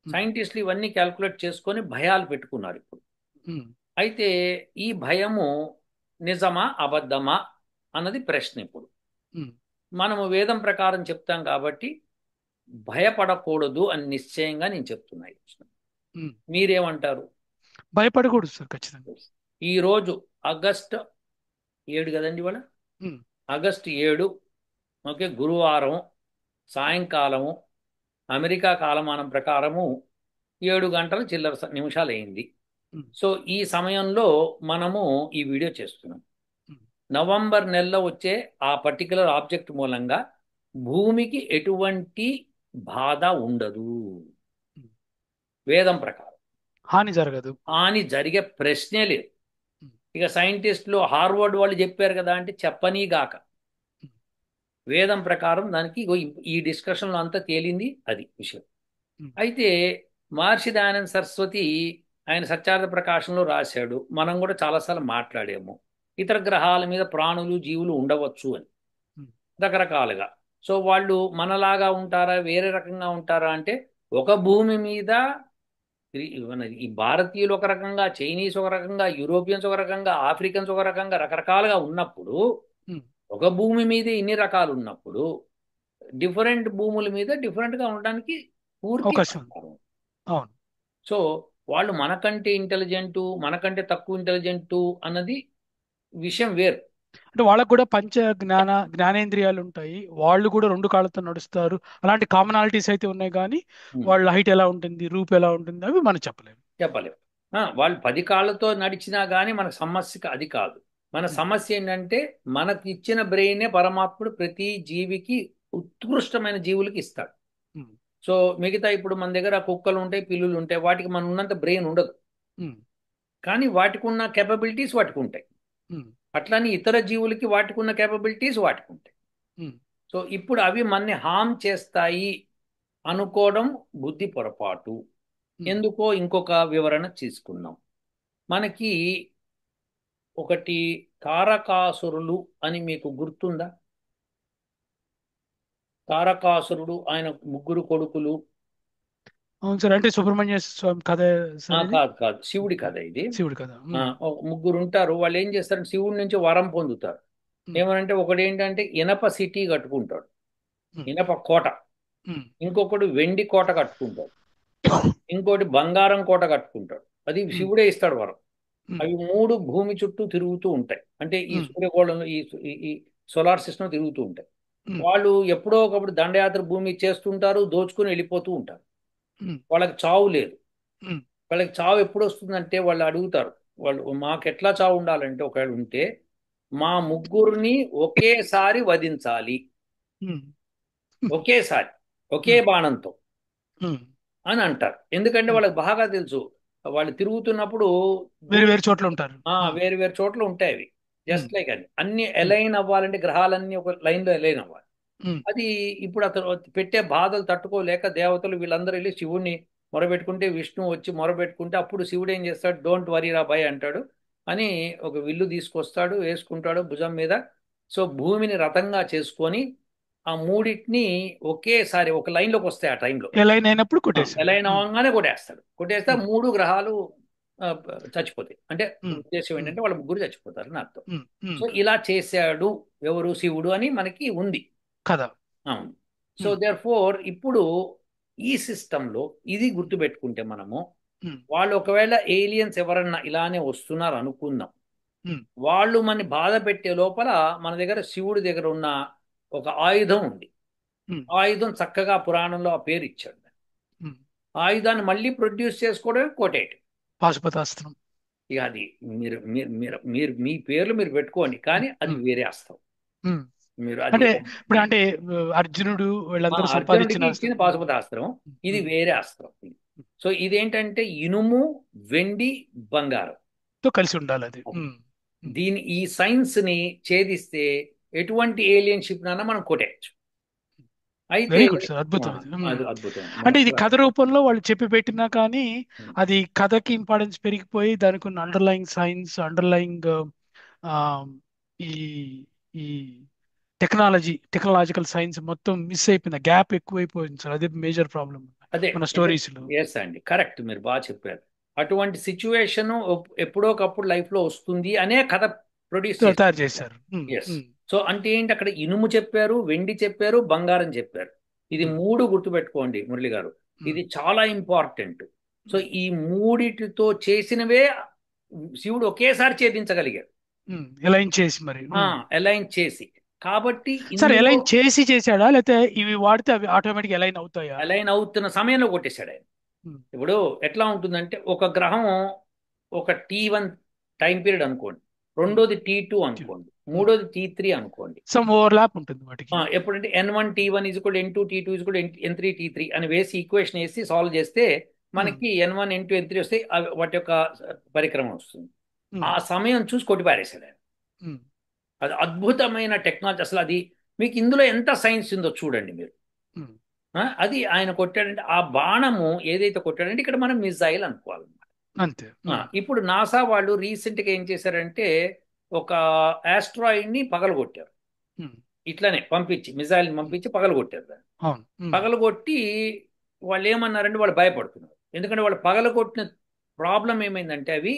ఉమ్. సైంటిస్టులు ఇవన్నీ క్యాల్కులేట్ చేసుకొని భయాలు పెట్టుకున్నారు ఇప్పుడు. ఉమ్. అయితే ఈ భయము నిజమా అబద్ధమా అన్నది ప్రశ్న ఇప్పుడు. ఉమ్. మనము వేదం ప్రకారం చెప్తాం కాబట్టి భయపడకూడదు అని నిశ్చయంగా నేను చెప్తున్నా ఈ ప్రశ్న. ఉమ్. మీరేమంటారు? భయపడకూడదు సార్, ఖచ్చితంగా. ఈరోజు ఆగస్టు 7 కదండి ఇవాళ. ఉమ్. ఆగస్టు 7, ఓకే, గురువారం సాయంకాలము అమెరికా కాలమానం ప్రకారము 7 గంటల చిల్లర నిమిషాలు అయింది. ఉమ్. సో ఈ సమయంలో మనము ఈ వీడియో చేస్తున్నాం. ఉమ్. నవంబర్ నెలలో వచ్చే ఆ పర్టికులర్ ఆబ్జెక్ట్ మూలంగా భూమికి ఎటువంటి బాధ ఉండదు ఉమ్. వేదం ప్రకారం. హాని జరగదు. హాని జరిగే ప్రశ్నే లేదు. ఉమ్. ఇక సైంటిస్టులు హార్వర్డ్ వాళ్ళు చెప్పారు కదా అంటే చెప్పనీగాక. ఉమ్. వేదం ప్రకారం దానికి ఇగో ఈ డిస్కషన్లో అంతా తేలింది అది విషయం. ఉమ్. అయితే మహర్షి దయానంద సరస్వతి ఆయన సత్యార్థ ప్రకాశంలో రాశాడు, మనం కూడా చాలాసార్లు మాట్లాడాము, ఇతర గ్రహాల మీద ప్రాణులు జీవులు ఉండవచ్చు అని ఉమ్. రకరకాలుగా. సో వాళ్ళు మనలాగా ఉంటారా, వేరే రకంగా ఉంటారా అంటే, ఒక భూమి మీద ఈ భారతీయులు ఒక రకంగా, చైనీస్ ఒక రకంగా, యూరోపియన్స్ ఒక రకంగా, ఆఫ్రికన్స్ ఒక రకంగా రకరకాలుగా ఉన్నప్పుడు, ఉమ్. ఒక భూమి మీద ఇన్ని రకాలు ఉన్నప్పుడు డిఫరెంట్ భూముల మీద డిఫరెంట్గా ఉండడానికి పూర్తి అవకాశం ఉంది. ఆస్కారం. అవును. సో వాళ్ళు మనకంటే ఇంటెలిజెంటు, మనకంటే తక్కువ ఇంటెలిజెంటు అన్నది విషయం వేరు. అంటే వాళ్ళకు కూడా జ్ఞానేంద్రియాలు ఉంటాయి, వాళ్ళు కూడా రెండు కాళ్ళతో నడుస్తారు. అలాంటి కామనాలిటీస్ అయితే ఉన్నాయి, కానీ ఉమ్, వాళ్ళ హైట్ ఎలా ఉంటుంది, రూపు ఎలా ఉంటుంది, అవి మనం చెప్పలేము. చెప్పలేము. వాళ్ళు 10 కాళ్ళతో నడిచినా కానీ మన సమస్యకి అది కాదు. మన ఉమ్. సమస్య ఏంటంటే మనకి ఇచ్చిన బ్రెయినే పరమాత్ముడు ప్రతి జీవికి, ఉత్కృష్టమైన జీవులకి ఇస్తాడు. ఉమ్. సో మిగతా ఇప్పుడు మన దగ్గర కుక్కలు ఉంటాయి, పిల్లులు ఉంటాయి, వాటికి మన ఉన్నంత బ్రెయిన్ ఉండదు. ఉమ్. కానీ వాటికి ఉన్న కేపబిలిటీస్ వాటికి ఉంటాయి. ఉమ్. అట్లానే ఇతర జీవులకి వాటికి ఉన్న కేపబిలిటీస్ వాటికి ఉంటాయి. ఉమ్. సో ఇప్పుడు అవి మనని హామ్ చేస్తాయి అనుకోవడం బుద్ధి పొరపాటు. ఉమ్. ఎందుకో ఇంకొక వివరణ తీసుకుందాం. మనకి ఒకటి తారకాసురులు అని మీకు గుర్తుందా? తారకాసురుడు, ఆయన ముగ్గురు కొడుకులు. అవును సార్, అంటే సుబ్రహ్మణ్య స్వామి కథ సార్ ఇది. కాదు కాదు, శివుడి కథ ఇది. శివుడి కథ. ఒక ముగ్గురు ఉంటారు. వాళ్ళు ఏం చేస్తారంటే శివుడి నుంచి వరం పొందుతారు. ఉమ్. ఏమనంటే ఒకడు ఏంటంటే ఇనప సిటీ కట్టుకుంటాడు, ఉమ్. ఇనప కోట. ఉమ్. ఇంకొకడు వెండి కోట కట్టుకుంటాడు. ఇంకోటి బంగారం కోట కట్టుకుంటాడు. అది ఉమ్. శివుడే ఇస్తాడు వరం. ఉమ్. అవి మూడు భూమి చుట్టూ తిరుగుతూ ఉంటాయి. అంటే ఈ ఉమ్. సూర్యగోళంలో ఈ సోలార్ సిస్టమ్ తిరుగుతూ ఉంటాయి. ఉమ్. వాళ్ళు ఎప్పుడో ఒకప్పుడు దండయాత్ర భూమి చేస్తుంటారు, దోచుకుని వెళ్ళిపోతూ ఉంటారు. ఉమ్. వాళ్ళకి చావు లేదు. ఉమ్. వాళ్ళకి చావు ఎప్పుడు వస్తుందంటే వాళ్ళు అడుగుతారు, వాళ్ళు మాకు ఎట్లా చావు ఉండాలంటే ఒకవేళ ఉంటే మా ముగ్గురిని ఒకేసారి వధించాలి, ఉమ్. ఒకేసారి, ఒకే ఉమ్. బాణంతో ఉమ్. అని అంటారు. ఎందుకంటే ఉమ్. వాళ్ళకి బాగా తెలుసు వాళ్ళు తిరుగుతున్నప్పుడు వేరు భూమి వేరు చోట్ల ఉంటారు. ఉమ్. వేరు వేరు చోట్ల ఉంటాయి అవి. ఉమ్. జస్ట్ లైక్ అది అన్ని ఉమ్. అలైన్ అవ్వాలంటే గ్రహాలన్నీ ఒక లైన్లో అలైన్ అవ్వాలి. ఉమ్. అది ఇప్పుడు అతను పెట్టే బాధలు తట్టుకోలేక దేవతలు వీళ్ళందరూ వెళ్ళి శివుణ్ణి మొరబెట్టుకుంటే, విష్ణువు వచ్చి మొరబెట్టుకుంటే అప్పుడు శివుడు ఏం చేస్తాడు, డోంట్ వరీ రా బాయ్ అంటాడు. అని ఒక విల్లు తీసుకొస్తాడు, వేసుకుంటాడు భుజం మీద. సో భూమిని రథంగా చేసుకొని ఆ మూడింటిని ఒకేసారి ఒక లైన్లోకి వస్తాయి ఆ టైంలో. ఎలైన్ అయినప్పుడు కొట్టేశాడు. ఎలైన్ ఉమ్. అవ్వగానే కొట్టేస్తాడు. కొట్టేస్తే ఆ ఉమ్. మూడు గ్రహాలు ఆ, చచ్చిపోతాయి. అంటే ఉమ్. ఉద్దేశం ఉమ్. ఏంటంటే వాళ్ళ ముగ్గురు చచ్చిపోతారు అని అర్థం. ఉమ్. ఉమ్. సో ఇలా చేశాడు ఎవరు? శివుడు అని మనకి ఉంది. కథ. అవును. So um. దేర్ ఫోర్ ఇప్పుడు ఈ సిస్టంలో ఇది గుర్తుపెట్టుకుంటే మనము ఉమ్, వాళ్ళు ఒకవేళ ఏలియన్స్ ఎవరన్నా ఇలానే వస్తున్నారు అనుకుందాం, ఉమ్, వాళ్ళు మన బాధ పెట్టే లోపల మన దగ్గర శివుడి దగ్గర ఉన్న ఒక ఆయుధం ఉంది. ఉమ్, ఆయుధం చక్కగా పురాణంలో ఆ పేరు ఇచ్చాడు. ఉమ్. ఆయుధాన్ని మళ్ళీ ప్రొడ్యూస్ చేసుకోవడమే కోటేట్. పాశుపతాస్త్రం. ఇక అది మీరు మీరు మీరు మీరు మీ పేర్లు మీరు పెట్టుకోండి, కానీ అది ఉమ్, వేరే అస్త్రం. ఉమ్. మీరు అది అంటే ఇప్పుడు అంటే అర్జునుడు వీళ్ళందరూ అర్జునుడికి సంపాదించిన ఇచ్చిన పాశుపతాస్త్రం, ఇది ఉమ్, వేరే అస్త్రం. సో ఇదేంటంటే ఇనుము, వెండి, బంగారం. తో కలిసి ఉండాలి అది. అది ఈ సైన్స్ ని ఛేదిస్తే ఎటువంటి ఏలియన్ షిప్ నన్నా మనం కొట్టేయచ్చు. అయితే వెరీ గుడ్ సార్, ఆ, అద్భుతం ఇది. అది అద్భుతం అంటే మనకు. ఇది కథ రూపంలో వాళ్ళు చెప్పి పెట్టినా కానీ అది కథకి ఇంపార్టెన్స్ పెరిగిపోయి దానికి ఉన్న అండర్లయింగ్ సైన్స్, అండర్లయింగ్ ఈ ఈ టెక్నాలజికల్ సైన్స్ మొత్తం మిస్ అయిపోయింది, గ్యాప్ ఎక్కువైపోయింది సార్. అదే మేజర్ ప్రాబ్లం అదే మన అంటే స్టోరీస్ లో. ఎస్ అండి, కరెక్ట్, మీరు బాగా చెప్పారు. అటువంటి సిచ్యువేషన్ ఎప్పుడోకప్పుడు లైఫ్ లో వస్తుంది అనే కథ ప్రొడ్యూస్ తయారు చేస్తారు. చేశారు. ఎస్. సో అంటే ఏంటి, అక్కడ ఇనుము చెప్పారు, వెండి చెప్పారు, బంగారం చెప్పారు. ఇది మూడు గుర్తుపెట్టుకోండి మురళి గారు, ఇది చాలా ఇంపార్టెంట్. సో ఈ మూడిటితో చేసినవే శివుడు ఒకేసారి ఛేదించగలిగాడు. ఎలైన్ చేసి మరి. అలైన్ చేసి. కాబట్టి సార్ ఇందులో ఎలైన్ చేసి చేశాడా, లేకపోతే ఇవి వాడితే అవి ఆటోమేటిక్ ఎలైన్ అవుతాయా? అలైన్ అవుతున్న సమయంలో కొట్టేశాడు ఆయన. ఇప్పుడు ఎట్లా ఉంటుందంటే, ఒక గ్రహం ఒక T1 టైం పీరియడ్ అనుకోండి, రెండోది T2 అనుకోండి, మూడోది T3 అనుకోండి. సమ్ ఓవర్లాప్ ఉంటుంది వాటికి. ఎప్పుడంటే N1 T1 N2 T2 N3 T3 అని వేసి ఈక్వేషన్ వేసి సాల్వ్ చేస్తే మనకి N1 N2 N3 వస్తే వాటి యొక్క పరిక్రమణ వస్తుంది. ఆ సమయం చూసి కొట్టిపారేశాడు ఆయన. అది అద్భుతమైన టెక్నాలజీ. అసలు అది మీకు ఇందులో ఎంత సైన్స్ ఉందో చూడండి మీరు. అది ఆయన కొట్టాడంటే, ఆ బాణము ఏదైతే కొట్టాడంటే ఇక్కడ మనం మిజైల్ అనుకోవాలన్నమాట. అంతే. ఇప్పుడు నాసా వాళ్ళు రీసెంట్ గా ఏం చేశారంటే, ఒక ఆస్ట్రాయిడ్ ని పగలగొట్టారు. ఇట్లానే పంపించి మిజైల్ పంపించి పగలగొట్టారు దాన్ని. పగలగొట్టి వాళ్ళు ఏమన్నారంటే, వాళ్ళు భయపడుతున్నారు. ఎందుకంటే వాళ్ళు పగలగొట్టిన ప్రాబ్లం ఏమైందంటే, అవి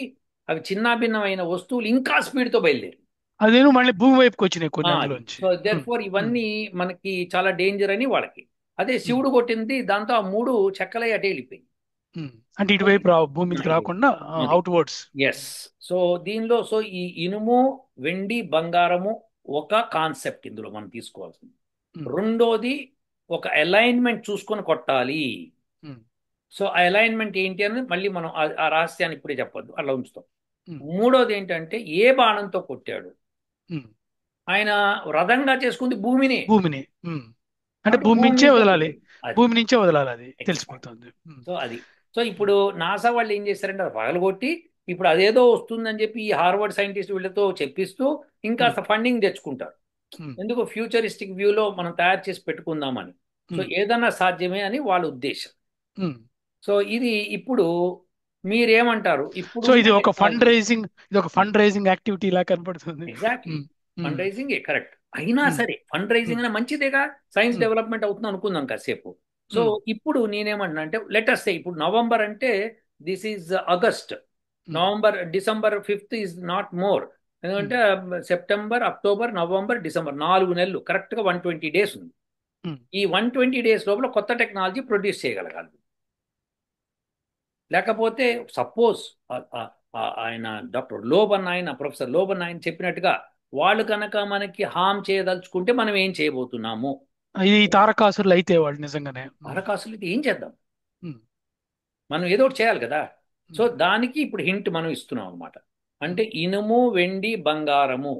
చిన్నాభిన్నమైన వస్తువులు ఇంకా స్పీడ్ తో బయలుదేరి. అదేను మళ్ళీ భూమి వైపుకి వచ్చినాయి కొన్ని అందులోంచి. సో దేర్ ఫోర్ ఇవన్నీ మనకి చాలా డేంజర్ అని వాళ్ళకి. అదే శివుడు కొట్టింది దాంతో ఆ మూడు చెక్కలై అటే వెళ్ళిపోయి. అంటే ఇటువైపు భూమి మీదకి రాకుండా అవుట్వర్డ్స్. ఎస్. సో దీనిలో సో ఈ ఇనుము, వెండి, బంగారము ఒక కాన్సెప్ట్ ఇందులో మనం తీసుకోవాల్సింది. రెండోది ఒక అలైన్మెంట్ చూసుకొని కొట్టాలి. సో ఆ అలైన్మెంట్ ఏంటి అని మళ్ళీ మనం ఆ రహస్యాన్ని ఇప్పుడే చెప్పొద్దు, అలా ఉంచుతాం. మూడోది ఏంటంటే, ఏ బాణంతో కొట్టాడు. ఆయన వ్రతంగా చేసుకుంది భూమిని. అంటే భూమి నుంచే వదలాలి, అది భూమి నుంచే వదలాలి, అది తెలిసిపోతుంది. సో సో ఇప్పుడు నాసా వాళ్ళు ఏం చేశారంటే, అది పగలగొట్టి ఇప్పుడు అదేదో వస్తుందని చెప్పి ఈ హార్వర్డ్ సైంటిస్ట్ వీళ్ళతో చెప్పిస్తూ ఇంకా ఫండింగ్ తెచ్చుకుంటారు. ఎందుకు, ఫ్యూచరిస్టిక్ వ్యూలో మనం తయారు చేసి పెట్టుకుందామని. సో ఏదన్నా సాధ్యమే అని వాళ్ళ ఉద్దేశం. సో ఇది ఇప్పుడు మీరేమంటారు? ఇప్పుడు సో ఇది ఒక ఫండ్ రైజింగ్ యాక్టివిటీ లా కనపడుతుంది. Exactly, fund raising correct. అయినా సరే ఫండ్ రైజింగ్ అనే మంచిదేగా, సైన్స్ డెవలప్మెంట్ అవుతుంది అనుకుందాం కాసేపు. సో ఇప్పుడు నేనేమంటున్నా అంటే, లెటర్స్ సే ఇప్పుడు నవంబర్ అంటే this is August. December 5th is not more. ఎందుకంటే సెప్టెంబర్, అక్టోబర్, నవంబర్, డిసెంబర్ 4 నెలలు కరెక్ట్ గా 120 డేస్ ఉంది. ఈ 120 డేస్ లోపల కొత్త టెక్నాలజీ ప్రొడ్యూస్ చేయగలగాలి. లేకపోతే సపోజ్ ఆయన ప్రొఫెసర్ లోబన్ ఆయన చెప్పినట్టుగా వాళ్ళు కనుక మనకి హామ్ చేయదలుచుకుంటే మనం ఏం చేయబోతున్నాము. ఇది తారకాసురులు అయితే వాళ్ళు నిజంగానే తారకాసులు అయితే ఏం చేద్దాం, మనం ఏదో ఒకటి చేయాలి కదా. సో దానికి ఇప్పుడు హింట్ మనం ఇస్తున్నాం అనమాట. అంటే ఇనుము, వెండి, బంగారము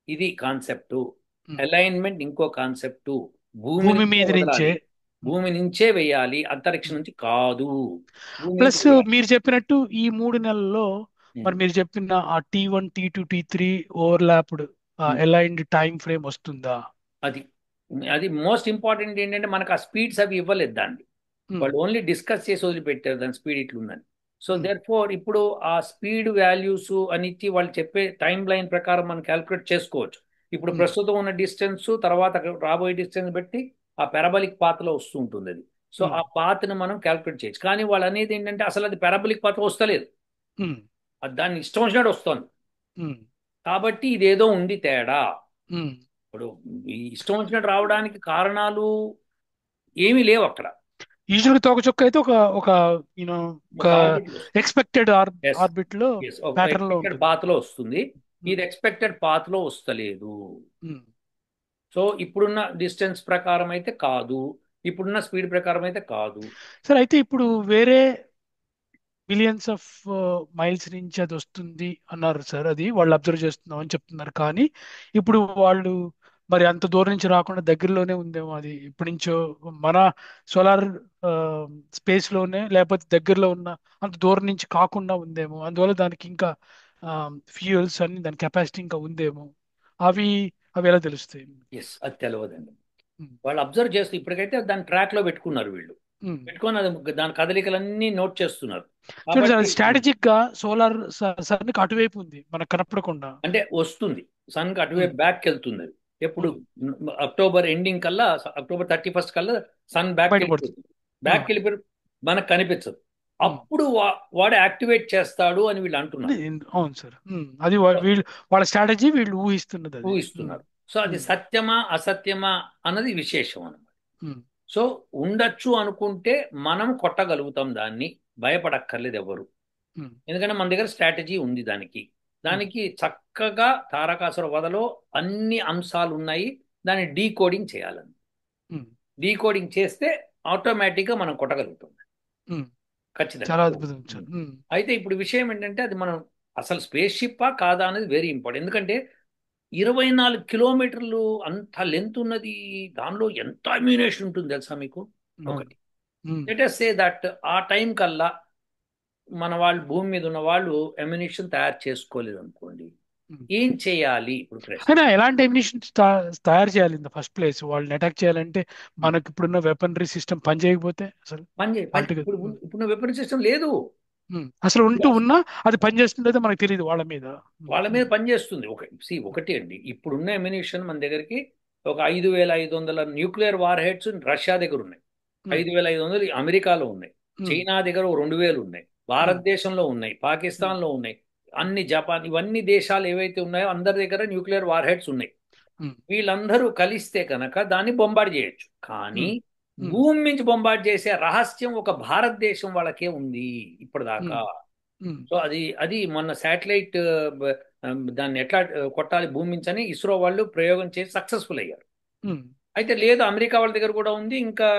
ఇది కాన్సెప్టు. అలైన్మెంట్ ఇంకో కాన్సెప్టు. భూమి మీద నుంచే, భూమి నుంచే వేయాలి, అంతరిక్షం నుంచి కాదు. ప్లస్ మీరు చెప్పినట్టు ఈ 3 నెలల్లో మరి మీరు చెప్పిన ఆ T1 T2 T3 overlapped aligned time frame వస్తుందా? అది అది మోస్ట్ ఇంపార్టెంట్. ఏంటంటే మనకు ఆ స్పీడ్స్ అవి ఇవ్వలేదు దాన్ని, వాళ్ళు ఓన్లీ డిస్కస్ చేసి వదిలిపెట్టారు దాని స్పీడ్ ఇట్లుందని. సో దేర్ ఫోర్ ఇప్పుడు ఆ స్పీడ్ వాల్యూస్ అని ఇచ్చి వాళ్ళు చెప్పే టైం లైన్ ప్రకారం మనం క్యాల్కులేట్ చేసుకోవచ్చు. ఇప్పుడు ప్రస్తుతం ఉన్న డిస్టెన్స్ తర్వాత రాబోయే డిస్టెన్స్ బట్టి ఆ పెరాబలిక్ పాత్లో వస్తూ ఉంటుంది అది. సో ఆ పాత్ని మనం క్యాల్కులేట్ చేయొచ్చు. కానీ వాళ్ళు అనేది ఏంటంటే, అసలు అది పెరాబలిక్ పాత్ వస్తలేదు, అది దాన్ని ఇష్టం వచ్చినట్టు వస్తుంది. కాబట్టి ఇదేదో ఉంది తేడా. ఇప్పుడు ఈ ఇష్టం వచ్చినట్టు రావడానికి కారణాలు ఏమీ లేవు అక్కడ. యూజువల్గా తోకచుక్క అయితే ఒక ఒక యూనో ఒక ఒక ఆర్బిట్ వస్తుంది. ఎక్స్పెక్టెడ్ ఎస్, ఆర్బిట్ లో ఎస్, ఒక ప్యాటర్న్ లో ఎక్స్పెక్టెడ్ ఉంటుంది. పాత్ లో వస్తుంది. ఉమ్, ఇది ఎక్స్పెక్టెడ్ పాత్ లో వస్తలేదు. ఉమ్. సో ఇప్పుడున్న డిస్టెన్స్ ప్రకారం అయితే కాదు, ఇప్పుడున్న స్పీడ్ ప్రకారం అయితే కాదు. సరే, అయితే ఇప్పుడు వేరే మిలియన్స్ ఆఫ్ మైల్స్ నుంచి అది వస్తుంది అన్నారు సార్. అది వాళ్ళు అబ్జర్వ్ చేస్తున్నాం అని చెప్తున్నారు. కానీ ఇప్పుడు వాళ్ళు మరి అంత దూరం నుంచి రాకుండా దగ్గరలోనే ఉందేమో అది ఇప్పటి నుంచో మన సోలార్ స్పేస్ లోనే, లేకపోతే దగ్గరలో ఉన్న అంత దూరం నుంచి కాకుండా ఉందేమో, అందువల్ల దానికి ఇంకా ఫ్యూయల్స్ అన్ని దాని కెపాసిటీ ఇంకా ఉందేమో. అవి అవి ఎలా తెలుస్తాయి? ఎస్, అది తెలియదండి. ఉమ్, వాళ్ళు అబ్జర్వ్ చేస్తూ ఇప్పటికైతే దాన్ని ట్రాక్ లో పెట్టుకున్నారు వీళ్ళు. ఉమ్. పెట్టుకొని అది దాని కదలికలన్నీ నోట్ చేస్తున్నారు. చూడండి సార్, కాబట్టి అది స్ట్రాటజిక్ గా సోలార్ సన్కి అటువైపు ఉంది మనకు కనపడకుండా. అంటే వస్తుంది, సన్ కి ఉమ్, అటువైపు బ్యాక్ వెళ్తుంది అది. ఎప్పుడు ఉమ్. అక్టోబర్ ఎండింగ్ కల్లా, అక్టోబర్ 31 కల్లా సన్ బ్యాక్ బయటపడుతుంది. వెళ్ళిపోతుంది. ఆ, బ్యాక్ వెళ్ళిపోయి మనకు కనిపించదు. ఉమ్. అప్పుడు వాడు యాక్టివేట్ చేస్తాడు అని వీళ్ళు అంటే అంటున్నారు, అవును సార్. అది వీళ్ళు వాళ్ళ స్ట్రాటజీ, వీళ్ళు ఊహిస్తున్నది అది. ఊహిస్తున్నారు. సో అది ఉమ్, సత్యమా అసత్యమా అన్నది విశేషం అన్నమాట. ఉమ్, సో ఉండొచ్చు అనుకుంటే మనం కొట్టగలుగుతాం దాన్ని, భయపడక్కర్లేదు ఎవరు. ఉమ్, ఎందుకంటే మన దగ్గర స్ట్రాటజీ ఉంది దానికి. ఉమ్, దానికి చక్కగా తారకాసుర వధలో అన్ని అంశాలు ఉన్నాయి. దాన్ని డీకోడింగ్ చేయాలని, ఉమ్, డీకోడింగ్ చేస్తే ఆటోమేటిక్గా మనం కొట్టగలుగుతాం ఉమ్. ఖచ్చితంగా. చాలా అద్భుతం సార్. అయితే ఇప్పుడు విషయం ఏంటంటే అది మనం అసలు స్పేస్ షిప్పా కాదా అనేది వెరీ ఇంపార్టెంట్. ఎందుకంటే 24 కిలోమీటర్లు అంత లెంత్ ఉన్నది. దానిలో ఎంత అమ్యునేషన్ ఉంటుంది తెలుసా మీకు? అవును. ఒకటి, ఉమ్, లెట్ us సే దట్ ఆ టైం కల్లా మన వాళ్ళు, భూమి మీద ఉన్న వాళ్ళు అమ్యునిషన్ తయారు చేసుకోలేదు అనుకోండి, ఉమ్. ఏం చేయాలి ఇప్పుడు ప్రశ్న? అయినా ఎలాంటి ఎమినేషన్ తయారు చేయాలి ఇన్ ద ఫస్ట్ ప్లేస్? వాళ్ళని అటాక్ చేయాలంటే మనకి ఇప్పుడున్న వెపనరీ సిస్టమ్ పని చేయకపోతే అసలు పని ఆల్టుగా ఇప్పుడు ఇప్పుడు వెపన్ సిస్టమ్ లేదు. అసలు ఉంటూ ఉన్నా అది పని చేస్తుండేదో మనకు తెలియదు వాళ్ళ మీద. ఉమ్, వాళ్ళ మీద ఉమ్, పనిచేస్తుంది. ఒకటి అండి, ఇప్పుడున్న ఎమ్యునిషన్ మన దగ్గరికి ఒక 5,500 న్యూక్లియర్ వార్ హెడ్స్ రష్యా దగ్గర ఉన్నాయి. ఉమ్, 5,500 అమెరికాలో ఉన్నాయి. ఉమ్, చైనా దగ్గర ఓ 2,000 ఉన్నాయి. ఉమ్, భారతదేశంలో ఉన్నాయి, ఉమ్, పాకిస్తాన్లో ఉన్నాయి. అన్ని జపాన్, ఇవన్నీ దేశాలు ఏవైతే ఉన్నాయో అందరి దగ్గర న్యూక్లియర్ వార్ హెడ్స్ ఉన్నాయి. ఉమ్, వీళ్ళందరూ కలిస్తే కనుక దాన్ని బొంబార్డ్ చేయొచ్చు. కానీ ఉమ్, ఉమ్, భూమి నుంచి బొంబార్డ్ చేసే రహస్యం ఒక భారతదేశం వాళ్ళకే ఉంది ఇప్పటిదాకా. ఉమ్, ఉమ్, సో అది అది మొన్న శాటిలైట్ దాన్ని ఎట్లా కొట్టాలి భూమి నుంచి అని ఇస్రో వాళ్ళు ప్రయోగం చేసి సక్సెస్ఫుల్ అయ్యారు. ఉమ్, అయితే లేదు, అమెరికా వాళ్ళ దగ్గర కూడా ఉంది, ఇంకా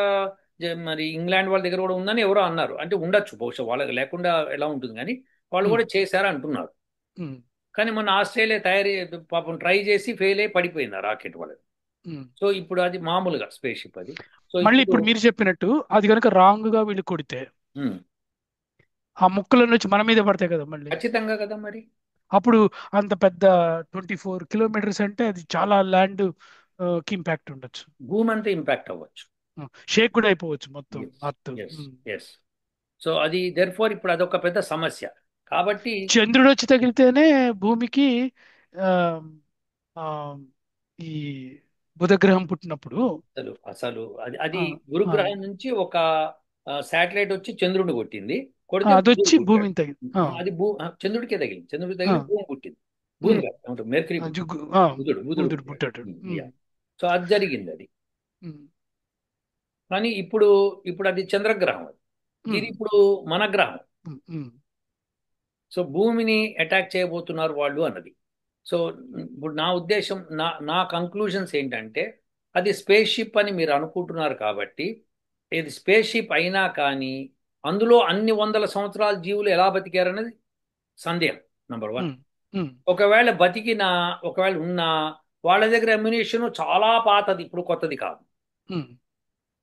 మరి ఇంగ్లాండ్ వాళ్ళ దగ్గర కూడా ఉందని ఎవరో అన్నారు. అంటే ఉండొచ్చు బహుశా, వాళ్ళకి లేకుండా ఎలా ఉంటుంది కానీ వాళ్ళు ఉమ్, కూడా చేశారు అంటున్నారు. ఉమ్, కానీ మొన్న ఆస్ట్రేలియా తయారీ పాపం ట్రై చేసి ఫెయిల్ అయి పడిపోయింది ఆ రాకెట్ వాళ్ళది. ఉమ్. సో ఇప్పుడు అది మామూలుగా స్పేస్ షిప్ అది. సో మళ్ళీ ఇప్పుడు ఇప్పుడు మీరు చెప్పినట్టు అది కనుక రాంగ్ గా వీళ్ళు కొడితే ఉమ్, ఆ ముక్కల నుంచి మన మీద పడతాయి కదా మళ్ళీ. ఖచ్చితంగా కదా మరి. అప్పుడు అంత పెద్ద 24 కిలోమీటర్స్ అంటే అది చాలా ల్యాండ్ కి ఇంపాక్ట్ ఉండొచ్చు. భూమి అంతా ఇంపాక్ట్ అవ్వచ్చు. షేక్ కూడా అయిపోవచ్చు మొత్తం yes, earth. Yes, yes. So అది దెర్ఫోర్ ఇప్పుడు అదొక పెద్ద సమస్య. కాబట్టి చంద్రుడు వచ్చి తగిలితేనే భూమికి ఆ, ఆ, ఈ బుధగ్రహం పుట్టినప్పుడు అసలు అసలు అది అది ఆ, ఆ, గురుగ్రహం నుంచి ఒక శాటిలైట్ వచ్చి చంద్రుడిని కొట్టింది. కొడితే అది బుధుడు వచ్చి పుట్టాడు. భూమిని తగిలి అది చంద్రుడికే తగిలింది. చంద్రుడికి ఆ, తగిలి భూమి పుట్టింది. భూమి ఉమ్, కాదు, ఏమంటారు, మెర్కరీ ఆ, పుట్టింది. ఆ, బుధుడు బుధుడు పుట్టాడు. పుట్టాడు. యా. సో అది జరిగింది అది. ఉమ్, కానీ ఇప్పుడు ఇప్పుడు అది చంద్రగ్రహం అది. ఇది ఉమ్, ఇప్పుడు మన గ్రహం. ఉమ్, సో భూమిని అటాక్ చేయబోతున్నారు వాళ్ళు అన్నది. సో ఇప్పుడు నా ఉద్దేశం, నా కంక్లూషన్స్ ఏంటంటే అది స్పేస్ షిప్ అని మీరు అనుకుంటున్నారు కాబట్టి, ఇది స్పేస్ షిప్ అయినా కానీ అందులో అన్ని వందల సంవత్సరాల జీవులు ఎలా బతికారనేది సందేహం. Number one. ఉమ్, ఉమ్, ఒకవేళ బతికినా, ఒకవేళ ఉన్నా, వాళ్ళ దగ్గర అమ్యునేషన్ చాలా పాతది, ఇప్పుడు కొత్తది కాదు. ఉమ్,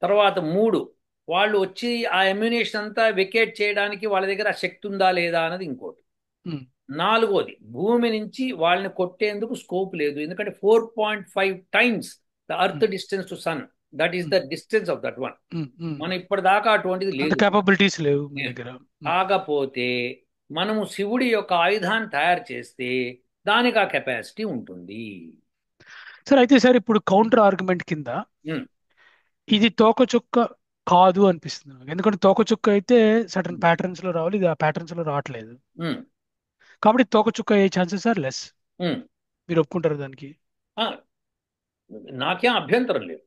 తర్వాత మూడు, వాళ్ళు వచ్చి ఆ ఎమ్యునేషన్ అంతా వెకేట్ చేయడానికి వాళ్ళ దగ్గర ఆ శక్తి ఉందా లేదా అన్నది ఇంకోటి. ఉమ్, నాలుగోది, భూమి నుంచి వాళ్ళని కొట్టేందుకు స్కోప్ లేదు. ఎందుకంటే 4.5 times the earth um, distance to sun, that is the um, distance of that one. Um. మనం ఇప్పటిదాకా అటువంటిది అంత లేదు. కేపబిలిటీస్ లేవు మన దగ్గర. ఉమ్. కాకపోతే మనము శివుడి యొక్క ఆయుధాన్ని తయారు చేస్తే దానికి ఆ కెపాసిటీ ఉంటుంది. సరే, అయితే సార్ ఇప్పుడు కౌంటర్ ఆర్గ్యుమెంట్ కింద ఉమ్, ఇది తోకచుక్క కాదు అనిపిస్తుంది నాకు. ఎందుకంటే తోకచుక్క అయితే సర్టన్ ఉమ్, ప్యాటర్న్స్ లో రావాలి, ఇది ఆ ప్యాటర్న్స్ లో రావట్లేదు. ఉమ్, కాబట్టి తోకచుక్క అయ్యే ఛాన్సెస్ ఆర్ లెస్. ఉమ్. మీరు ఒప్పుకుంటారు దానికి? ఆ, నాకేం అభ్యంతరం లేదు.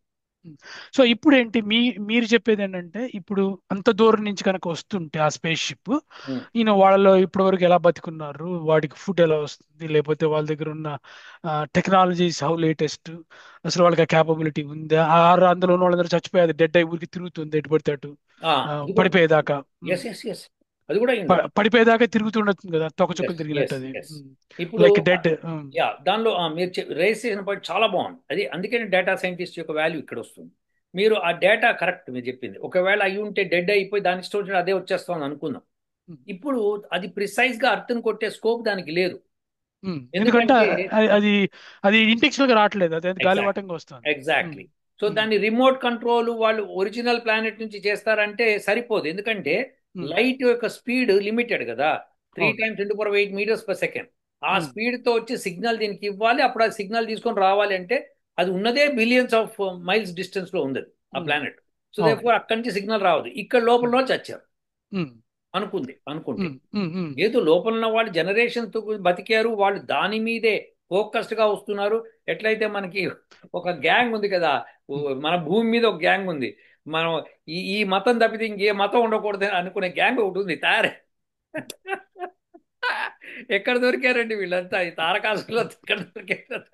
సో ఇప్పుడు ఏంటి మీరు చెప్పేది ఏంటంటే, ఇప్పుడు అంత దూరం నుంచి కనుక వస్తుంటే ఆ స్పేస్ షిప్, ఉమ్. వాళ్ళలో ఇప్పటి వరకు ఎలా బతికున్నారు, వాడికి ఫుడ్ ఎలా వస్తుంది, లేకపోతే వాళ్ళ దగ్గర ఉన్న టెక్నాలజీస్ హౌ లేటెస్ట్, అసలు వాళ్ళకి ఆ క్యాపబిలిటీ ఉందా, అందులో ఉన్న వాళ్ళందరూ చచ్చిపోయేది, డెడ్ అయి ఊరికి తిరుగుతుంది ఎటు పడితే అటు, ఇది కూడా పడిపోయేదాకా. ఎస్ ఎస్ ఎస్ అది కూడా అయి ఉండొచ్చు. పడిపోయేదాకా తిరుగుతుండొస్తుంది కదా, తొక్కచుక్కలు ఎస్ తిరిగినట్టు ఎస్ అది. ఎస్ ఇప్పుడు లైక్ డెడ్. యా దానిలో మీరు రేస్ చేసిన పాయింట్ చాలా బాగుంది. అది అందుకని డేటా సైంటిస్ట్ యొక్క వాల్యూ ఇక్కడ వస్తుంది. మీరు ఆ డేటా కరెక్ట్ మీరు చెప్పింది, ఒకవేళ అయి ఉంటే డెడ్ అయిపోయి దానికి స్టోర్ అదే వచ్చేస్తాం అనుకుందాం. ఇప్పుడు అది ప్రిసైజ్ గా అర్థం కొట్టే స్కోప్ దానికి లేదు. ఎందుకంటే ఎందుకంటే అది అది ఇంటెన్షనల్ గా రావట్లేదు, అది ఎగ్జాక్ట్ గాలివాటంగా వస్తుంది. ఉమ్, ఎగ్జాక్ట్లీ. సో ఉమ్, దాన్ని రిమోట్ కంట్రోల్ వాళ్ళు ఒరిజినల్ ప్లానెట్ నుంచి చేస్తారంటే సరిపోదు. ఎందుకంటే ఉమ్, లైట్ యొక్క స్పీడ్ లిమిటెడ్ కదా, త్రీ అవును. టైమ్స్ 10⁸ మీటర్స్/సెకండ్. ఆ ఉమ్, స్పీడ్తో వచ్చి సిగ్నల్ దీనికి ఇవ్వాలి, అప్పుడు ఆ సిగ్నల్ తీసుకొని రావాలి అంటే అది ఉన్నదే బిలియన్స్ ఆఫ్ మైల్స్ డిస్టెన్స్ లో ఉంది ఆ ఉమ్, ప్లానెట్. సో అవును. దేర్ఫోర్ అక్కడి నుంచి సిగ్నల్ రావద్దు, ఇక్కడ లోపల ఉమ్, నుంచి వచ్చారు ఉమ్, అనుకుంటే. ఉమ్, ఉమ్, ఉమ్, లేదు లోపల ఉన్న వాళ్ళు జనరేషన్ బతికారు, వాళ్ళు దాని మీదే ఫోకస్డ్ గా వస్తున్నారు. ఎట్లయితే మనకి ఒక గ్యాంగ్ ఉంది కదా, ఉమ్. మన భూమి మీద ఒక గ్యాంగ్ ఉంది. మనం ఈ మతం తప్పితే ఇంకే మతం ఉండకూడదు అనుకునే గ్యాంగ్ ఒకటి ఉంది తయారు. ఎక్కడ దొరికారండి వీళ్ళంతా, ఈ తారకాసులో ఎక్కడ దొరికారు?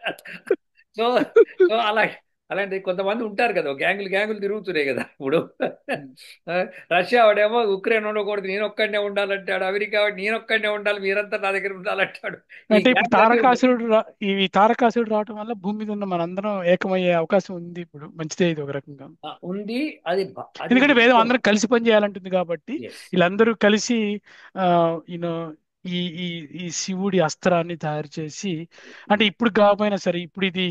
సో సో అలాంటి కొంతమంది ఉంటారు కదా, గ్యాంగులు గ్యాంగులు తిరుగుతున్నాయి కదా ఇప్పుడు. ఉమ్. ఆ, రష్యా వాడేమో ఉక్రెయిన్ ఉండకూడదు, నేను ఒక్కడనే ఉండాలంటాడు. అమెరికా వాడు నేను ఒక్కడనే ఉండాలి, మీరంతా నా దగ్గర ఉండాలంటాడు. ఈ అంటే ఇప్పుడు గ్యాంగులు అన్నీ ఉన్నాయి. ఇవి తారకాసురుడు రావటం వల్ల భూమి మీద ఉన్న మనందరం ఏకమయ్యే అవకాశం ఉంది. ఇప్పుడు మంచిదే ఇది ఒక రకంగా. ఉంది. అది అది ఎందుకంటే వేదం అందరం కలిసి పని చేయాలంటుంది కాబట్టి, ఎస్ వీళ్ళందరూ కలిసి ఆ యూనో ఈ ఈ ఈ శివుడి అస్త్రాన్ని తయారు చేసి, అంటే ఇప్పుడు కాకపోయినా సరే, ఇప్పుడు ఇది